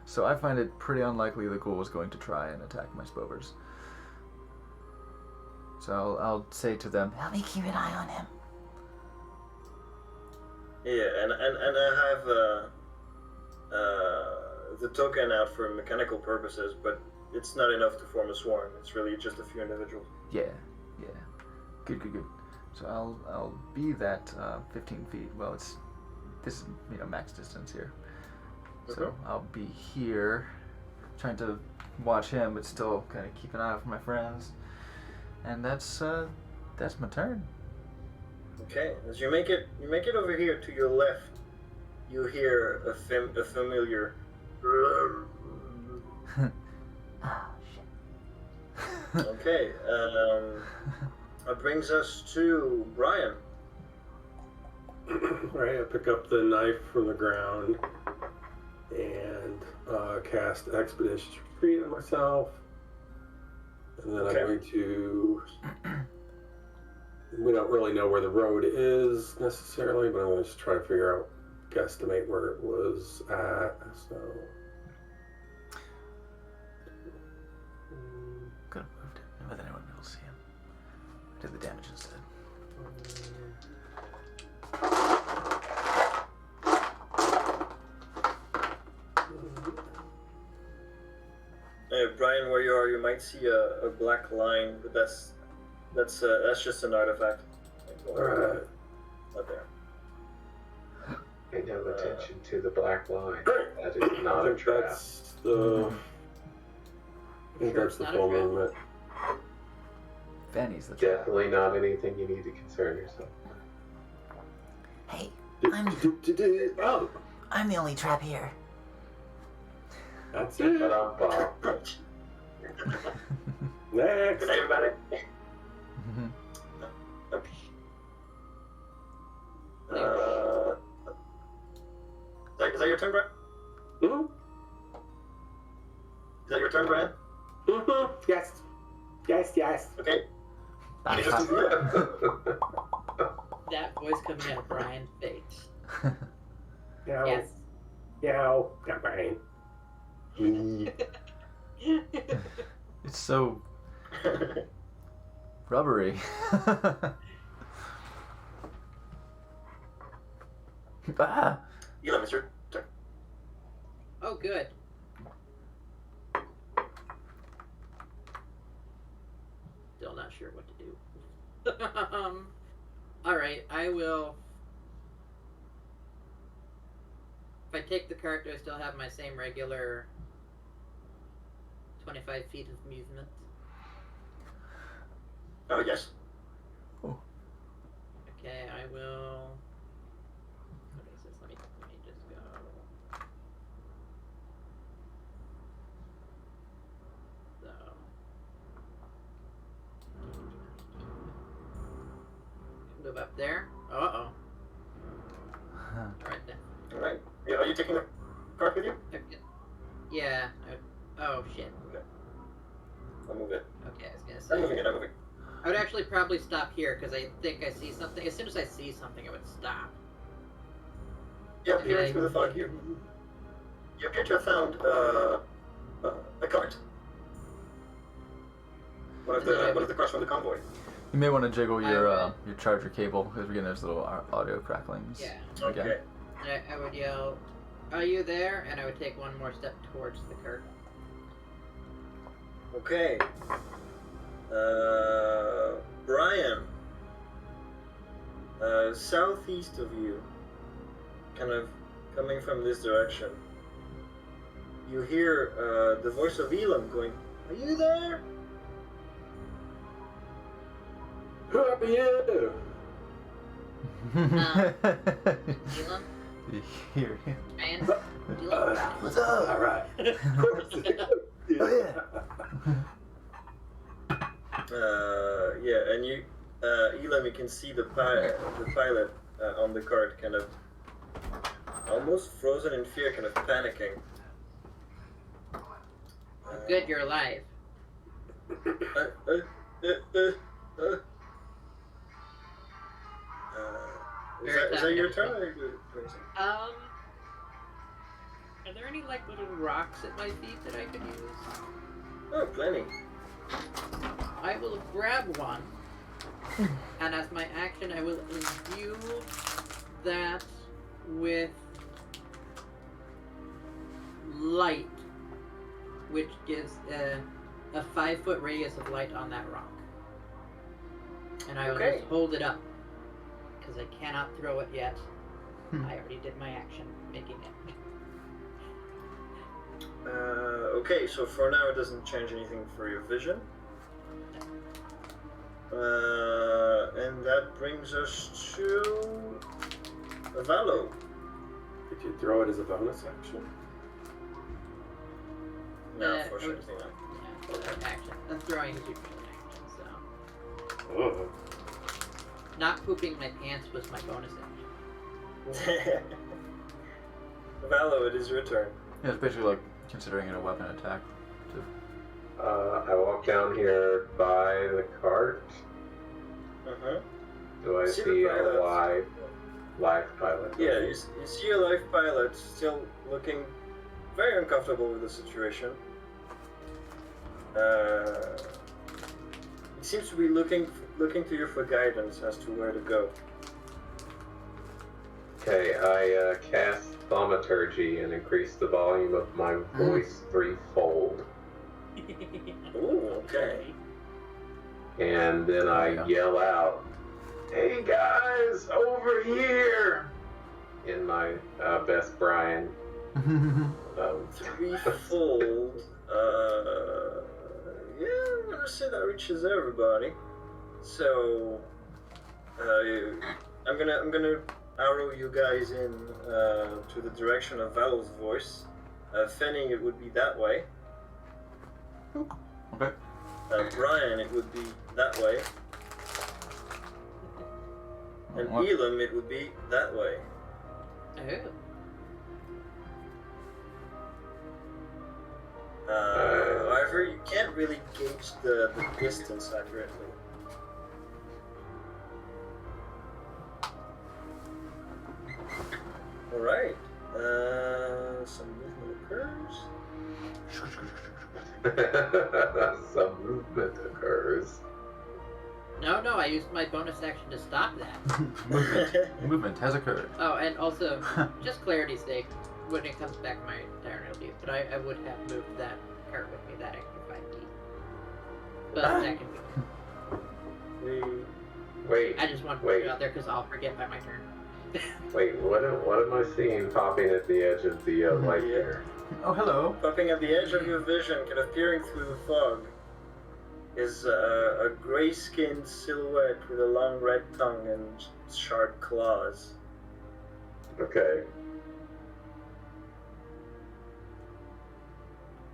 So I find it pretty unlikely the ghoul is going to try and attack my spowers. So I'll say to them, Help me keep an eye on him. Yeah, and I have the token out for mechanical purposes, but it's not enough to form a swarm. It's really just a few individuals. Yeah. Good. So I'll be that 15 feet. Well, this is max distance here. So I'll be here, trying to watch him, but still kind of keep an eye out for my friends. And that's my turn. Okay, as you make it over here to your left, you hear a familiar. Oh, shit. Okay, that brings us to Brian. Right, I pick up the knife from the ground and cast Expedition Retreat on myself. And then I'm going to... We don't really know where the road is necessarily, but I'm going to just try to figure out, guesstimate where it was at, so... Could have moved it, but then I wouldn't be able to see him. I did the damage instead. Brian, where you are, you might see a black line, but that's just an artifact. Alright. Not there. Pay no attention to the black line. That is I not a think trap. that's the... I think that's the full movement. Fanny's the trap. Definitely not anything you need to concern yourself with. Hey, Oh, I'm the only trap here. that's it. Ba-dum-bum. Next. Good night, everybody. Is that your turn, Brian? Mm-hmm. Is that your turn, Brian? Mm-hmm. Yes. Okay. That voice coming out of Brian's face. No. Yes. No. Not Brian. It's so rubbery. Ah! Eli, it's your turn. Oh, good. Still not sure what to do. Alright, I will if I take the cart, do I still have my same regular 25 feet of movement? Oh, yes. Okay, I will. What is this? Let me just go. So. Move up there. Uh-oh. Alright then. Alright. Yeah, are you taking the cart with you? Okay. Yeah. Oh shit. Okay. I'll move it. Okay, I was gonna I'm moving say. it, I'm moving. I would actually probably stop here because I think I see something. As soon as I see something, I would stop. Yeah, Okay. peering through the fog, you appear to have found a cart. One of the carts from the convoy. You may want to jiggle your charger cable because we're getting those little audio cracklings. Yeah. Again. Okay. And I would yell, "Are you there?" And I would take one more step towards the cart. Okay. Brian. Southeast of you, kind of coming from this direction, you hear the voice of Elam going, "Are you there?" Who are you? Elam? You hear him. Man? Elam? What's up? All right. Of course. Yeah, and you, Elam, you can see the pilot on the cart, kind of almost frozen in fear, kind of panicking. Good, you're alive. Is that your turn? Or are you doing something? Are there any like little rocks at my feet that I could use? Oh, plenty. I will grab one, and as my action, I will imbue that with light, which gives a 5-foot radius of light on that rock. And I will Okay. just hold it up, because I cannot throw it yet. I already did my action making it. Okay, so for now it doesn't change anything for your vision. And that brings us to Valo. Did you throw it as a bonus action? No, unfortunately not. Yeah, for that action. And throwing is usually an action, so. Oh. Not pooping my pants was my bonus action. Valo, it is your turn. Yeah, it's basically like considering it a weapon attack. Too. I walk down here by the cart. Uh-huh. Do I See the see a pilot? live pilot? Yeah, you see a live pilot still looking very uncomfortable with the situation. He seems to be looking to you for guidance as to where to go. Okay, I cast thaumaturgy and increase the volume of my voice threefold. Ooh, okay. And then I yell out, "Hey guys, over here!" in my best Brian. Threefold. Yeah, I'm gonna say that reaches everybody. So, I'm gonna arrow you guys in to the direction of Valo's voice. Fenning, it would be that way. Okay. Brian, it would be that way. And What? Elam, it would be that way. Oh. However, you can't really gauge the distance accurately. Alright. Some movement occurs. Some movement occurs. No, I used my bonus action to stop that. Movement has occurred. Oh, and also, just clarity's sake, when it comes back my diurnal view, but I would have moved that cart with me that extra 5 feet. But that can be. Wait. I just want to put Wait. it out there because I'll forget by my turn. Wait, what am I seeing popping at the edge of the light here? Oh, hello. Popping at the edge of your vision, kind of peering through the fog, is a gray-skinned silhouette with a long red tongue and sharp claws. Okay.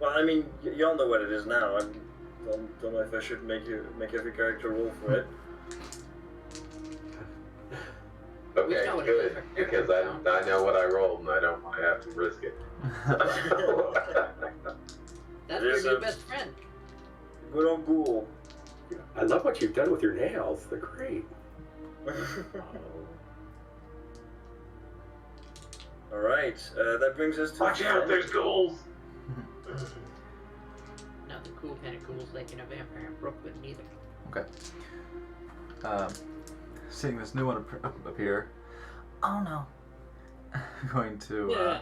Well, I mean, y'all know what it is now. I don't know if I should make every character roll for it. Okay, know what it good. is. Because I know what I rolled and I don't want to have to risk it. That's There's your new a- best friend. Good old ghoul. I love what you've done with your nails. They're great. Alright, that brings us to Watch out, there's ghouls! Not the cool kind of ghouls like in a vampire in Brooklyn either. Okay. Seeing this new one appear, Oh no. I'm going to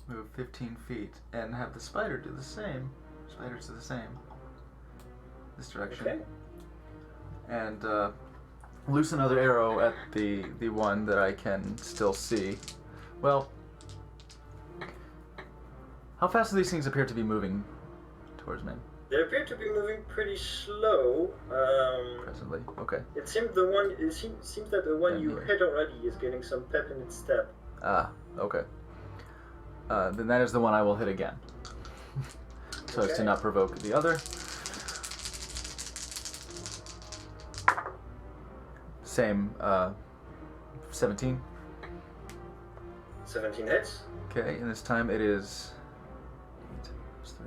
move 15 feet and have the spider do the same. Spiders do the same. This direction. Okay. And loose another arrow at the one that I can still see. Well, how fast do these things appear to be moving towards me They appear to be moving pretty slow. presently? Okay. It seems that the one you hit already is getting some pep in its step. Ah, okay. Then that is the one I will hit again. So as to Okay. not provoke the other. Same, 17. 17 hits. Okay, and this time it is 8 plus 3,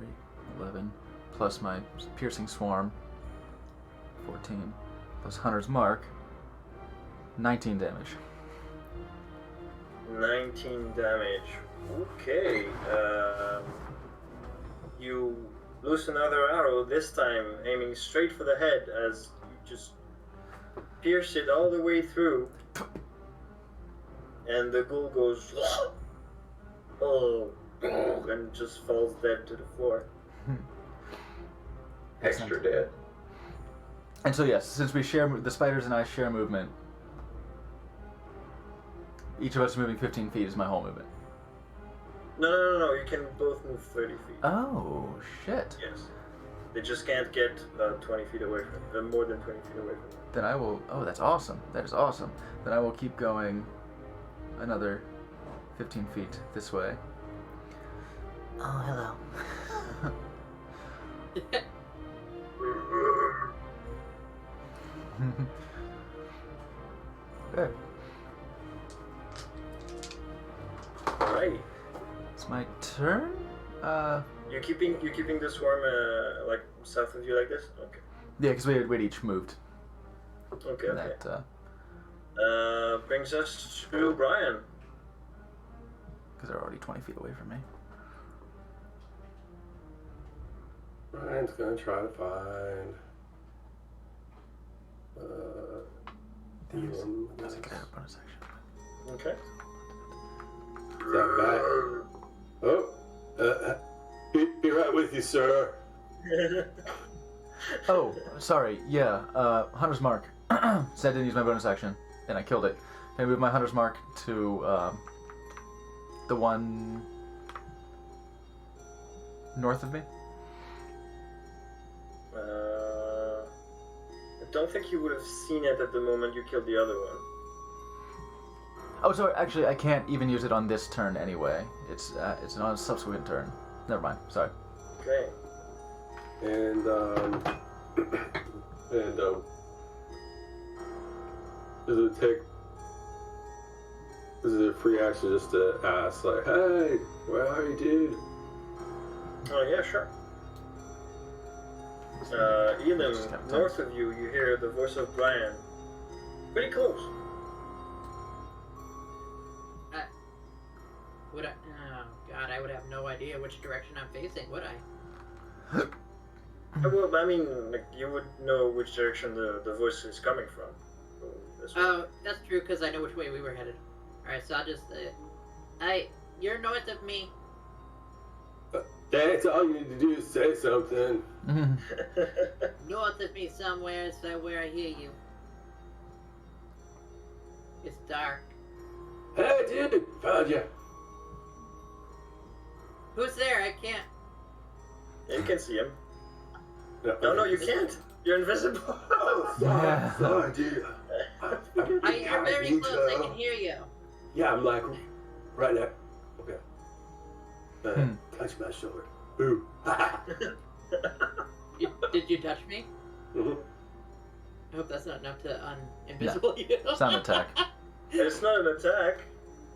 11, plus my piercing swarm, 14, plus Hunter's Mark, 19 damage. 19 damage. Okay. You loose another arrow, this time aiming straight for the head as you just pierce it all the way through. And the ghoul goes, oh, and just falls dead to the floor. Extra dead. And so yes, since we share, the spiders and I share movement, each of us moving 15 feet is my whole movement. No, you can both move 30 feet. Oh, shit. Yes. They just can't get 20 feet away from more than 20 feet away from you. Then I will, oh, that's awesome. That is awesome. Then I will keep going another 15 feet this way. Oh, hello. Okay. Alright. It's my turn? You keeping the swarm like south of you like this? Okay. Yeah, because we'd each moved. Okay. That, Brings us to Brian. because they're already 20 feet away from me. Ryan's gonna try to find Demon. Doesn't get out of bonus action. Okay. Is that bad? Oh, be right with you, sir. Oh, sorry. Yeah, Hunter's Mark. Said I didn't use my bonus action, and I killed it. Can I move my Hunter's Mark to the one north of me? I don't think you would have seen it at the moment you killed the other one. Oh, sorry. Actually, I can't even use it on this turn anyway. It's on a subsequent turn. Never mind. Sorry. Okay. And is it a free action just to ask, like, hey, where are you, dude? Oh yeah, sure. Elam, north of you, you hear the voice of Brian. Pretty close. Would I? Oh God, I would have no idea which direction I'm facing, would I? Well, I mean, like, you would know which direction the voice is coming from. So this way. Oh, that's true because I know which way we were headed. All right, so I'll just. You're north of me. That's all you need to do is say something. North of me somewhere, I hear you. It's dark. Hey, dude, found you. Who's there? I can't. Yeah, you can see him. No, No, you can't. You're invisible. Oh, Yeah. sorry, dude. You're very close. I can hear you. Yeah, I'm like right there. Okay. Touch my shoulder. Boo. Did you touch me? Mhm. I hope that's not enough to invisible you. It's not an attack. It's not an attack.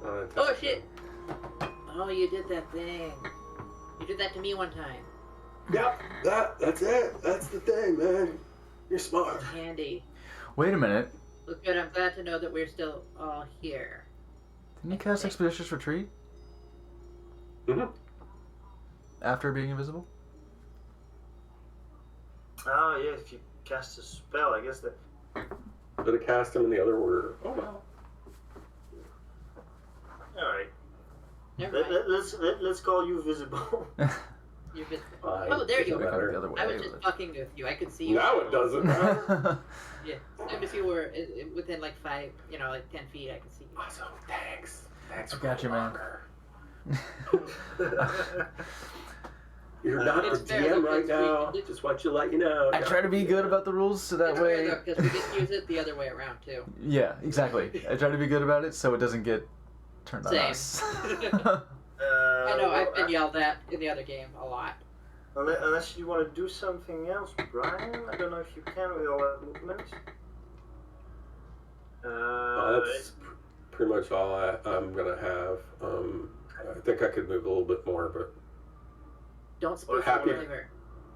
Oh shit! Oh, you did that thing. You did that to me one time. Yep, that's it. That's the thing, man. You're smart. Handy. Wait a minute. Look good. I'm glad to know that we're still all here. Didn't you cast Expeditious Retreat Mm-hmm. after being invisible? Oh, yeah, if you cast a spell, I guess that. But I cast him in the other order. Oh well. Alright. Never mind. Let's call you visible. You're visible. Fine. Oh, there you Doesn't are. matter. The other way I was with just it. fucking with you. I could see you. Now it doesn't matter. Yeah. As soon as you were within like 5, like 10 feet, I could see you. Awesome. Thanks. Thanks I for got you, the man. longer. You're not the It's fair, DM look, right it's now. free. Just want you to let you know. I try to be good about the rules so that way. Because we just use it the other way around too. Yeah, exactly. I try to be good about it so it doesn't get turned on Same. us. I know. I've been yelled at in the other game a lot. Unless you want to do something else, Brian. I don't know if you can with all that movement. That's pretty much all I'm gonna have. I think I could move a little bit more, but Don't spook the happy- flavor.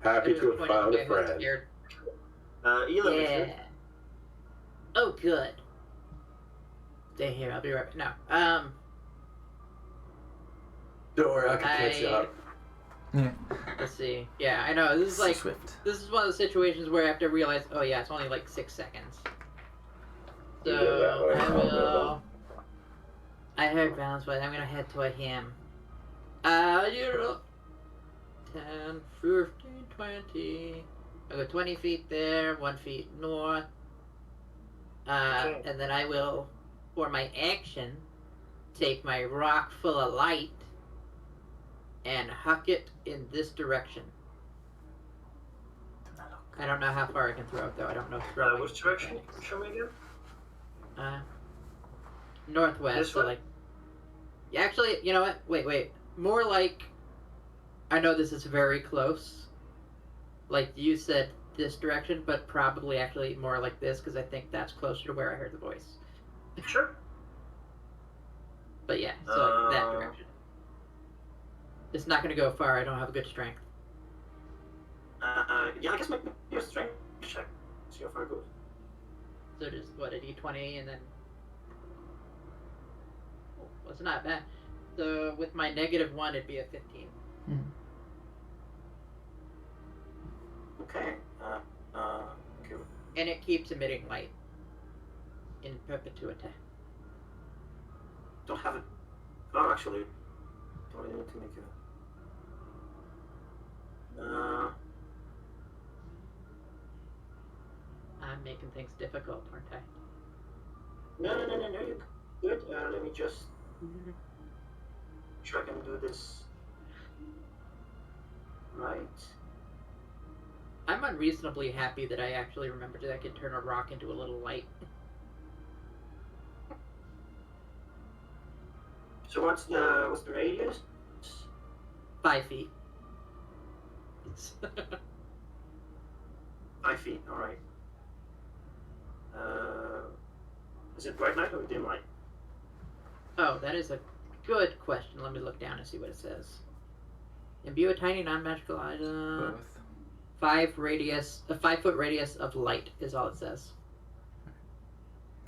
happy to have found a friend. Elam is Yeah. here. Oh, good. Stay here. I'll be right back. No. Don't worry, I can catch you up. Yeah. Let's see. Yeah, I know. This is like Swift. this is one of the situations where I have to realize. Oh yeah, it's only like 6 seconds. So You did that way. I will. I heard balance, but I'm gonna head toward him. You're 10, 15, 20. I go 20 feet there, 1 feet north. Okay. And then I will, for my action, take my rock full of light and huck it in this direction. I don't know how far I can throw it though. I don't know throwing. Which direction? Show me again. Northwest. This So way? like. Yeah, actually, you know what? Wait. More like. I know this is very close. Like you said, this direction, but probably actually more like this because I think that's closer to where I heard the voice. Sure. But yeah, so like that direction. It's not gonna go far. I don't have a good strength. Yeah, I guess make your strength check. See how far it goes. So just what, a d20 and then. Oh, well, it's not bad. So with my -1, it'd be a 15. Okay. Okay. And it keeps emitting light in perpetuity. Don't have it. Oh, actually, don't really need to make it. I'm making things difficult, aren't I? No, you're good. Let me just try and do this. Right. I'm unreasonably happy that I actually remembered that I could turn a rock into a little light. So what's the radius? 5 feet. 5 feet. All right. Is it bright light or dim light? Oh, that is a good question. Let me look down and see what it says. Imbue a tiny non-magical item. Both. 5 foot radius of light is all it says.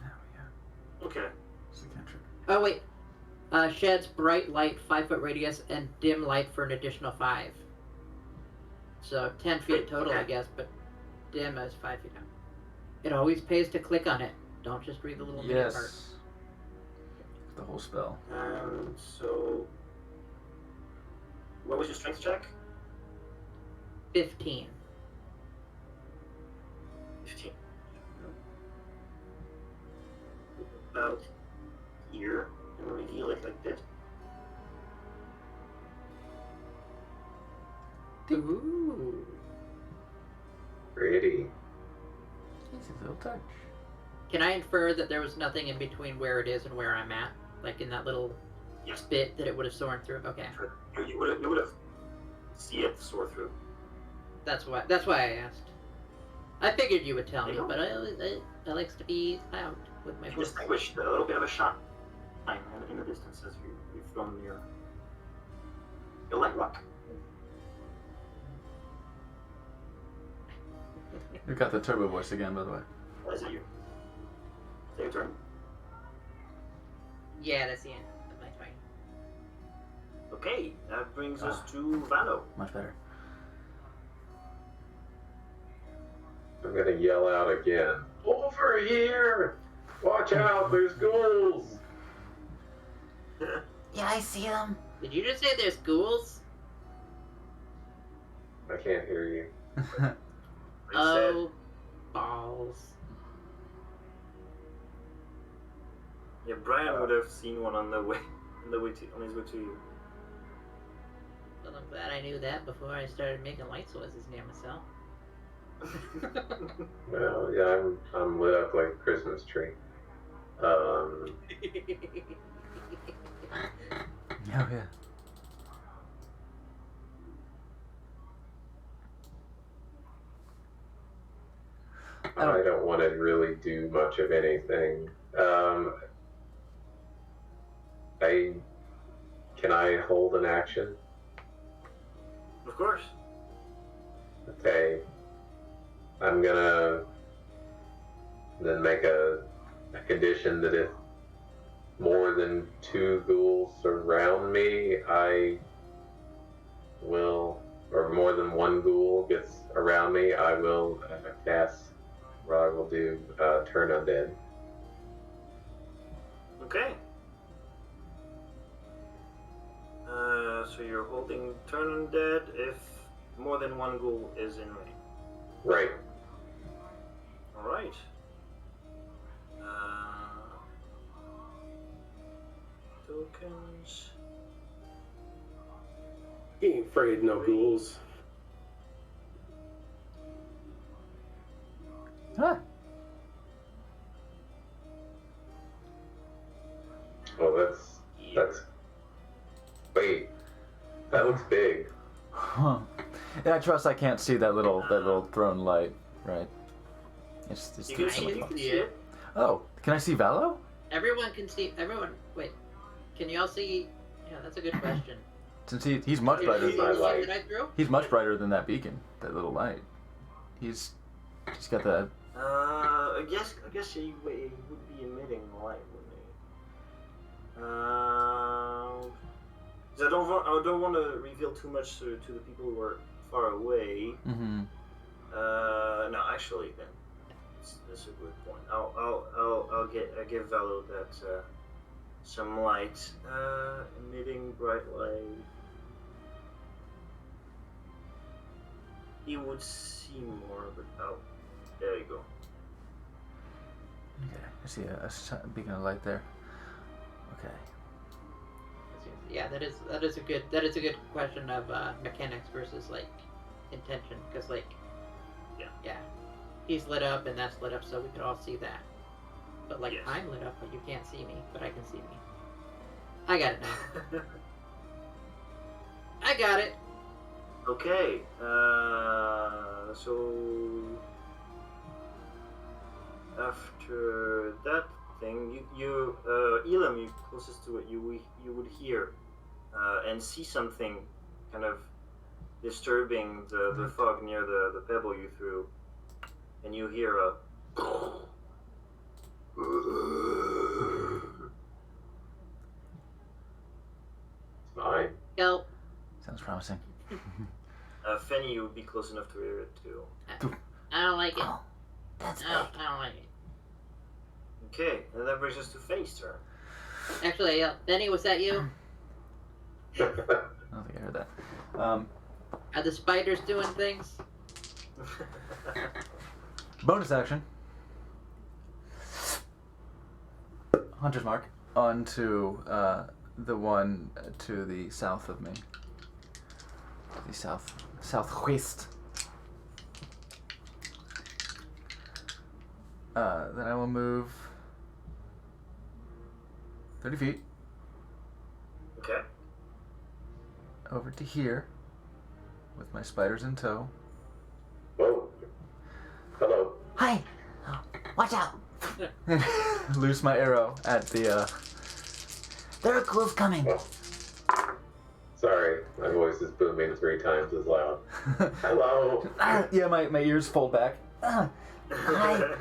There we go. Okay. It's a cantrip. Oh wait, sheds bright light 5 foot radius and dim light for an additional 5. So 10 feet total, I guess, but dim is 5 feet down. It always pays to click on it. Don't just read the little mini part. Yes. The whole spell. So what was your strength check? 15. 15. About ear and reveal it like this. Ooh. Pretty. Easy little touch. Can I infer that there was nothing in between where it is and where I'm at? Like in that little Yes. bit that it would have soared through? Okay. You would have see it soar through. That's why I asked. I figured you would tell me, but I likes to be out with my You voice. distinguished a little bit of a shine in the distance as you've flown near. You're like rock. You've got the turbo voice again, by the way. Is it you? Is it your turn? Yeah, that's the end of my turn. Okay, that brings us to Valo. Much better. I'm gonna yell out again. Over here! Watch out, there's ghouls! Yeah, I see them. Did you just say there's ghouls? I can't hear you. Oh, balls. Yeah, Brian would have seen one on his way to you. Well, I'm glad I knew that before I started making light sources near myself. Well, yeah, I'm lit up like a Christmas tree. Oh, yeah. I don't want to really do much of anything. Can I hold an action? Of course. Okay. I'm gonna then make a condition that if more than 2 ghouls surround me, I will, or more than 1 ghoul gets around me, I will cast, or I will do Turn Undead. Okay. So you're holding Turn Undead if more than 1 ghoul is in range. Right. Alright. Tokens. He ain't afraid no ghouls. Huh. Oh, that's. Wait. That looks big. Huh. And I trust I can't see that little throne light, right? It's You too can see small. it. You can see it. Oh, can I see Valo? Everyone can see. Everyone, wait. Can y'all see? Yeah, that's a good question. Since he's much Did brighter you my than see the light. that I threw? he's much brighter than that beacon, that little light. He's got that. I guess he would be emitting light, wouldn't he? 'Cause I don't want to reveal too much to the people who are far away. Mm-hmm. No, actually, then that's a good point. I'll give Valo that some light, emitting bright light. He would see more, but there you go. Okay, I see a beacon of light there. Okay. Yeah, that is a good question of mechanics versus like intention, because like yeah, he's lit up and that's lit up, so we could all see that. But like Yes. I'm lit up, but you can't see me, but I can see me. I got it now. I got it. Okay, so after that thing, you Elam, you closest to it, you would hear and see something kind of disturbing the fog near the pebble you threw, and you hear a. Fine. Go. Sounds promising. Fenny, you would be close enough to hear it too. I don't like it. Oh, that's big. I don't like it. Okay, and that brings us to Fenny's turn. Actually, Benny, was that you? I don't think I heard that. Are the spiders doing things? Bonus action. Hunter's mark. onto the one to the south of me. The southwest. Then I will move 30 feet Okay. over to here with my spiders in tow. Whoa. Hello. Hi! Oh, watch out! Loose my arrow at the There are ghouls coming. Oh. Sorry, my voice is booming 3 times as loud. Hello. yeah, my ears fold back. Hi.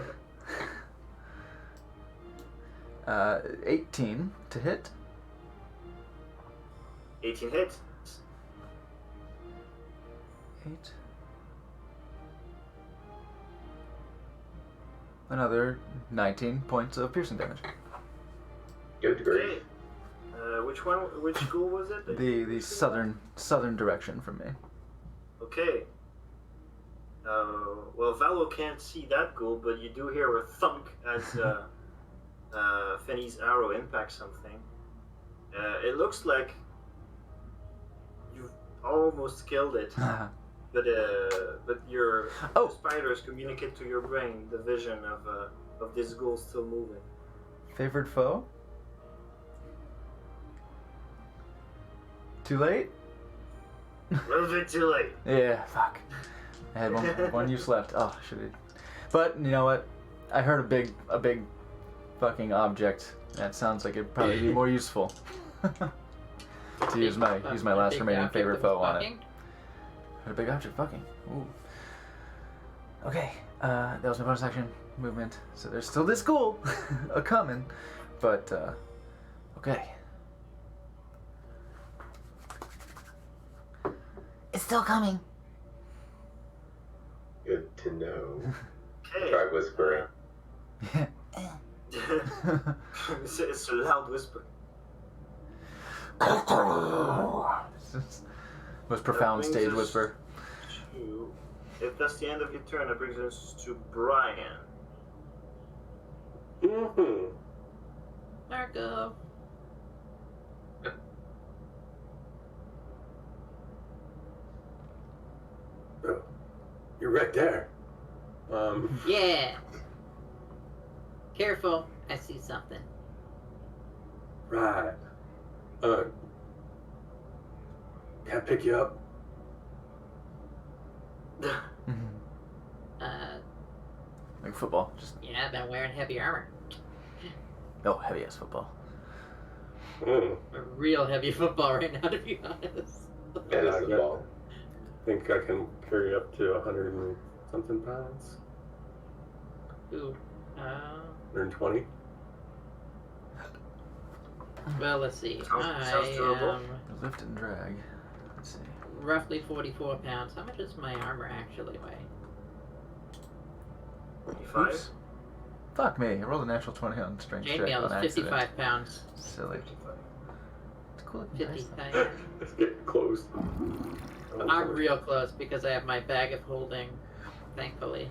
18 to hit. 18 hits. 8. Another 19 points of piercing damage. Good Okay. grief. Which school was it? The southern direction from me. Okay. Well, Valo can't see that ghoul, but you do hear a thunk as Finney's arrow impacts something. It looks like you've almost killed it, but your Oh. spiders communicate to your brain the vision of this ghoul still moving. Favored foe? Too late? A little bit too late. Yeah, fuck. I had one use left. Oh, should have. But you know what? I heard a big fucking object. That sounds like it'd probably be more useful. to use my last Big remaining object favorite that was foe on it. fucking? Heard a big object fucking. Ooh. Okay, that was my bonus action movement. So there's still this ghoul a coming, but okay. It's still coming. Good to know. Okay. Try whispering. It's a loud whisper. Most profound brings stage us whisper. If that's the end of your turn, that brings us to Brian. Mm-hmm. Marco. Oh, you're right there. Yeah. Careful. I see something. Right. Can I pick you up? Like football, just Yeah, I've been wearing heavy armor. heavy ass football. Mm. A real heavy football right now, to be honest. That is the ball. Think I can carry up to 100 and something pounds? Ooh. 120? Well, let's see. Sounds I doable. am Lift and drag. Let's see. roughly 44 pounds. How much does my armor actually weigh? 25? Oops. Fuck me. I rolled a natural 20 on strength check Chainmail on is accident. 55 pounds. Silly. It's cool looking 50 dice, pounds. Let's get close. I'm real close because I have my bag of holding, thankfully.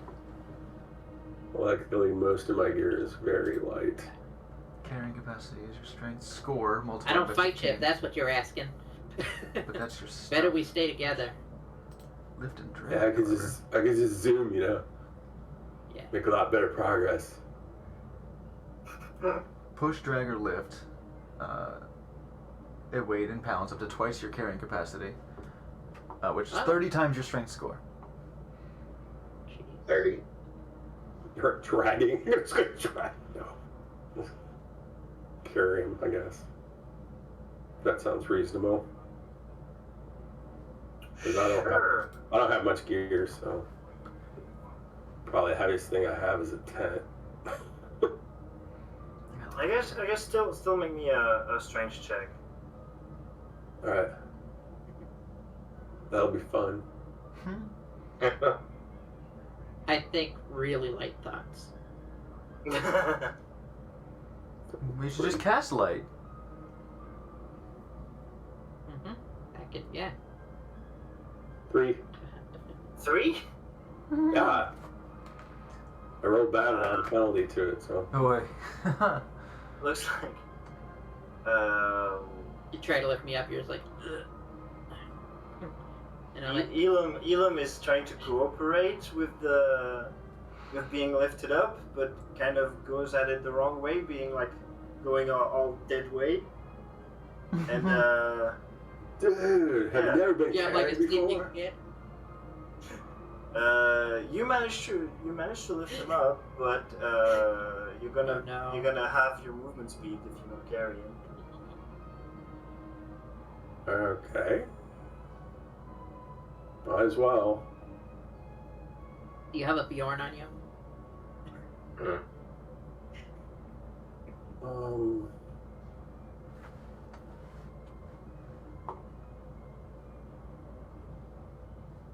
Luckily, most of my gear is very light. though. Carrying capacity is your strength score I multiplied don't by fight you 15. if that's what you're asking. But that's your stuff. Better we stay together. Lift and drag. Yeah, I could just zoom, Yeah. make a lot better progress. Push, drag, or lift. It weighed in pounds up to twice your carrying capacity, which is Oh. 30 times your strength score. 30. You're dragging. You're just gonna drag. No. Carry him, I guess. That sounds reasonable. 'Cause Sure. I don't have much gear, so probably the heaviest thing I have is a tent. I guess still make me a strength check. All right, that'll be fun. I think really light thoughts. We should just cast light. Mm-hmm. I could, yeah. 3. 3? Yeah. I rolled bad and I had a penalty to it, so Oh wait. Looks You try to lift me up, you're just like, ugh. And I'm like, Elam is trying to cooperate with being lifted up, but kind of goes at it the wrong way, being like going all dead weight. And Dude, have you never been yeah, like a carried sleeping before? kid. you managed to lift him up, but you're gonna Oh, no. you're gonna have your movement speed if you don't carry him. Okay. Might as well. Do you have a Bjorn on you?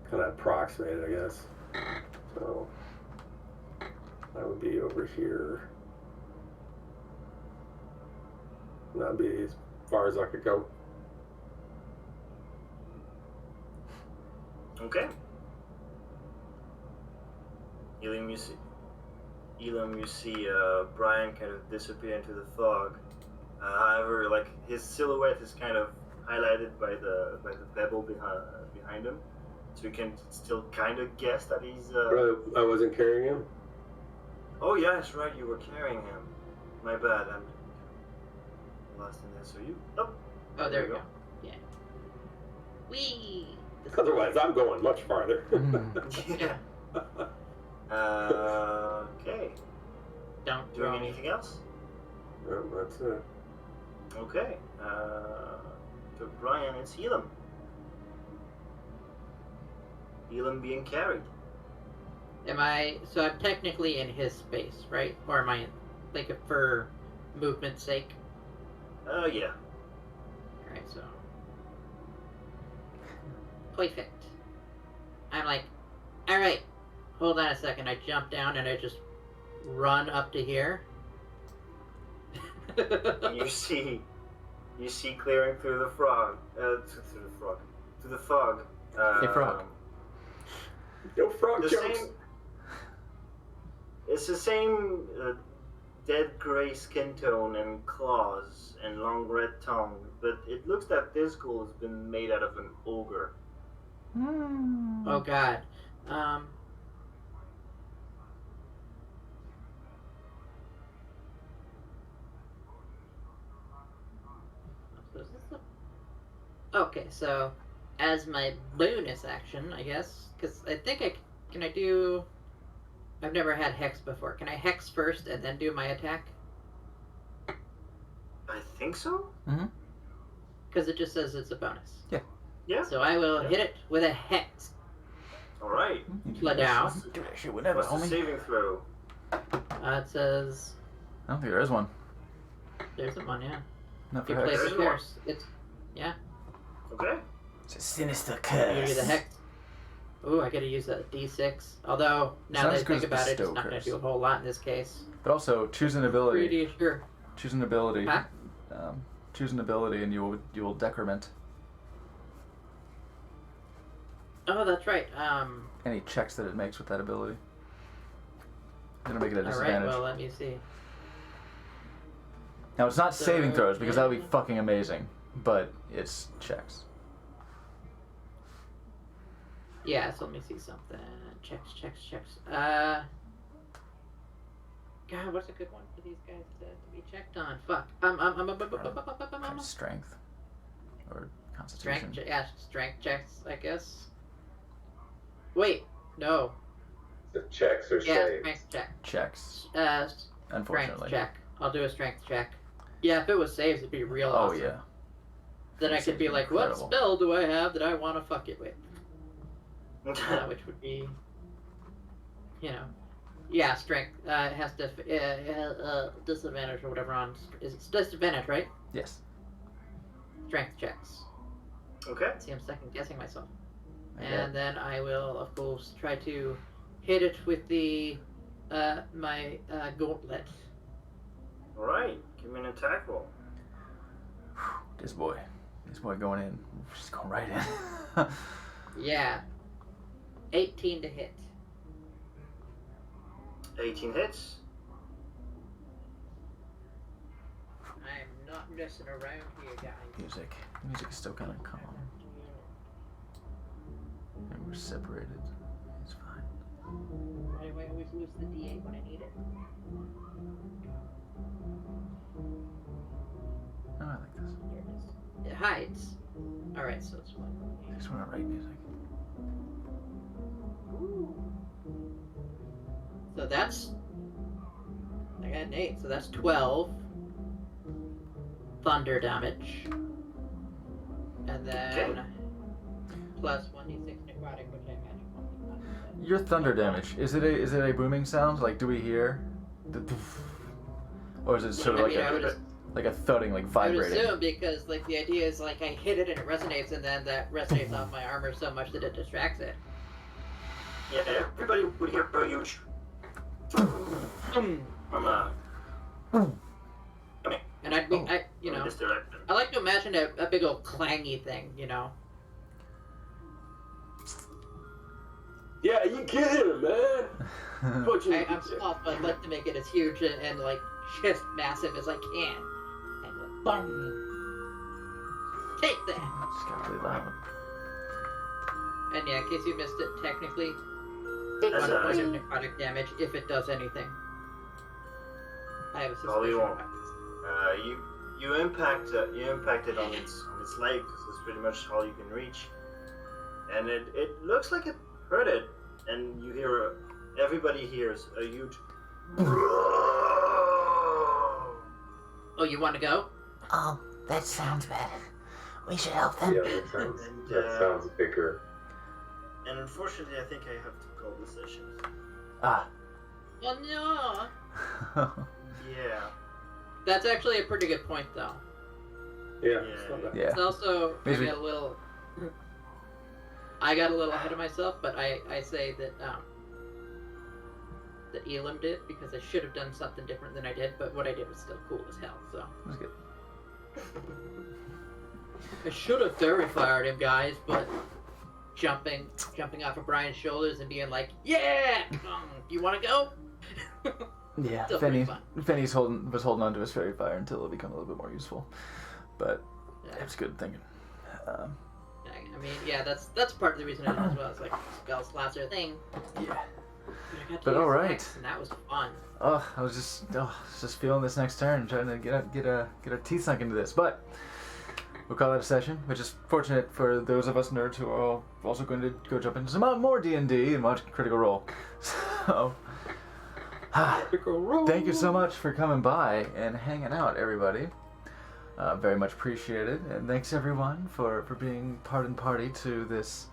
Kind of approximate it, I guess. So that would be over here. And that'd be as far as I could go. Okay. Elam, you see Brian kind of disappear into the fog. However, like his silhouette is kind of highlighted by the pebble behind him, so you can still kind of guess that he's. I wasn't carrying him. Oh yeah, that's right. You were carrying him. My bad. I'm lost in this. So you. Oh, there we go. Yeah. Whee! Otherwise, I'm going much farther. Yeah. Okay. Don't Doing throw me. anything else? Well, that's it. Okay. To Brian, it's Elam. Elam being carried. So I'm technically in his space, right? Or am I in, like, for movement's sake? Yeah. Alright, so. Perfect. I'm like, alright, hold on a second. I jump down and I just run up to here. You see clearing through the fog. To the fog. Hey, frog. No frog The jokes. same. It's the same dead gray skin tone and claws and long red tongue, but it looks that this ghoul has been made out of an ogre. Oh god. Okay, so as my bonus action, I guess, because I think I've never had Hex before. Can I Hex first and then do my attack? I think so. Because it just says it's a bonus. Yeah. So I will hit it with a Hex. All right. Let down. Do that shit whenever, What's the homie. saving throw? It says I don't think there is one. there's a one, yeah. Not You for play Hex. the curse. It's Okay. It's a sinister you do the curse. Hex. Ooh, I gotta use a D6. Although now not that I as good think as about it, it's bestow not gonna curse. do a whole lot in this case. But also choose an ability. Pretty sure. Choose an ability. Huh? Choose an ability, and you will decrement Oh, that's right. any checks that it makes with that ability. It'll make it a All right. disadvantage. Well, let me see. Now it's not saving So, throws because that would be fucking amazing, but it's checks. Yeah. So let me see something. Checks. God, what's a good one for these guys to be checked on? Fuck. Kind of strength or constitution. Strength checks, I guess. Wait, no. The checks or Yeah, saves? strength check. Checks, Strength unfortunately. check. I'll do a strength check. Yeah, if it was saves, it'd be real Oh awesome. yeah. Then I Saves could be would be like, what incredible. spell do I have that I want to fuck it with? Which would be, yeah, strength. It has to disadvantage or whatever on. It's disadvantage, right? Yes. Strength checks. Okay. See, I'm second guessing myself. I And then I will, of course, try to hit it with the my gauntlet. All right. Give me an attack roll. This boy going in. Just going right in. Yeah. 18 to hit. 18 hits. I'm not messing around here, guys. Music is still kind of calm. And we're separated. It's fine. Why do I always lose the D8 when I need it? Oh, I like this. There it is. It hides. Alright, so it's one. I just want to write music. So that's. I got an 8, so that's 12 thunder damage. And then. Plus 1d6 necrotic, which I imagine won't be much. Your thunder damage, is it a booming sound? Like, do we hear the doof? Or is it sort of like a thudding, like I would vibrating? assume because like the idea is like I hit it and it resonates, and then that resonates off my armor so much that it distracts it. Yeah, everybody would hear a huge. From And I'd be, this direction. I like to imagine a big old clangy thing, Yeah, you get him, man. I'm small, but I'd like to make it as huge and like just massive as I can. And like, boom! Take that! Just got really loud. And yeah, in case you missed it, technically, That's 1 point of necrotic damage if it does anything. I have a all you suspicion. want. You impact it on its leg, because it's pretty much all you can reach, and it looks like it hurt it, and you hear everybody hears a huge. Oh, you want to go? Oh, that sounds bad. We should help them. Yeah, that sounds bigger. And unfortunately, I think I have to call the session. Ah. Well, no. Yeah. That's actually a pretty good point, though. Yeah. Yeah. It's not bad. Yeah. It's also Maybe- I got a little ahead of myself, but I say that that Elam did because I should have done something different than I did, but what I did was still cool as hell. So That was good. I should have fairy fired him, guys, but jumping off of Brian's shoulders and being like, "Yeah, you want to go?" Yeah, Still pretty Fenny's was holding on to his fairy fire until it became a little bit more useful, but Yeah. it's good thinking. I mean, yeah, that's part of the reason I did it as well. It's like spell slots are a thing. Yeah. I got to But use all right. X, and that was fun. Oh, I was just feeling this next turn, trying to get our teeth sunk into this, but we'll call it a session, which is fortunate for those of us nerds who are also going to go jump into some more D&D and watch Critical Role. So, thank you so much for coming by and hanging out, everybody. Very much appreciated, and thanks everyone for being part and party to this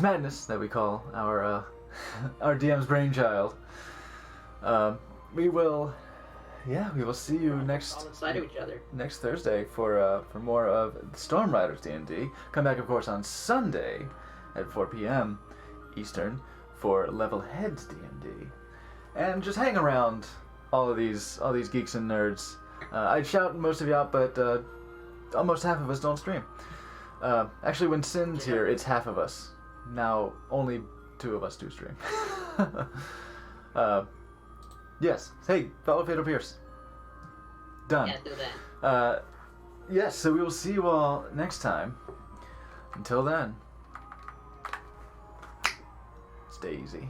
madness that we call our DM's brainchild. We will see you All next inside of each other. next Thursday for more of Storm Riders D&D. Come back, of course, on Sunday at 4 p.m. Eastern for Level Heads D&D, and just hang around all these geeks and nerds. I'd shout most of you out, but almost half of us don't stream. Actually, when Sin's here, it's half of us. Now, only 2 of us do stream. Yes. Hey, follow Fatal Pierce. Done. Can't do that. Yes, so we will see you all next time. Until then, stay easy.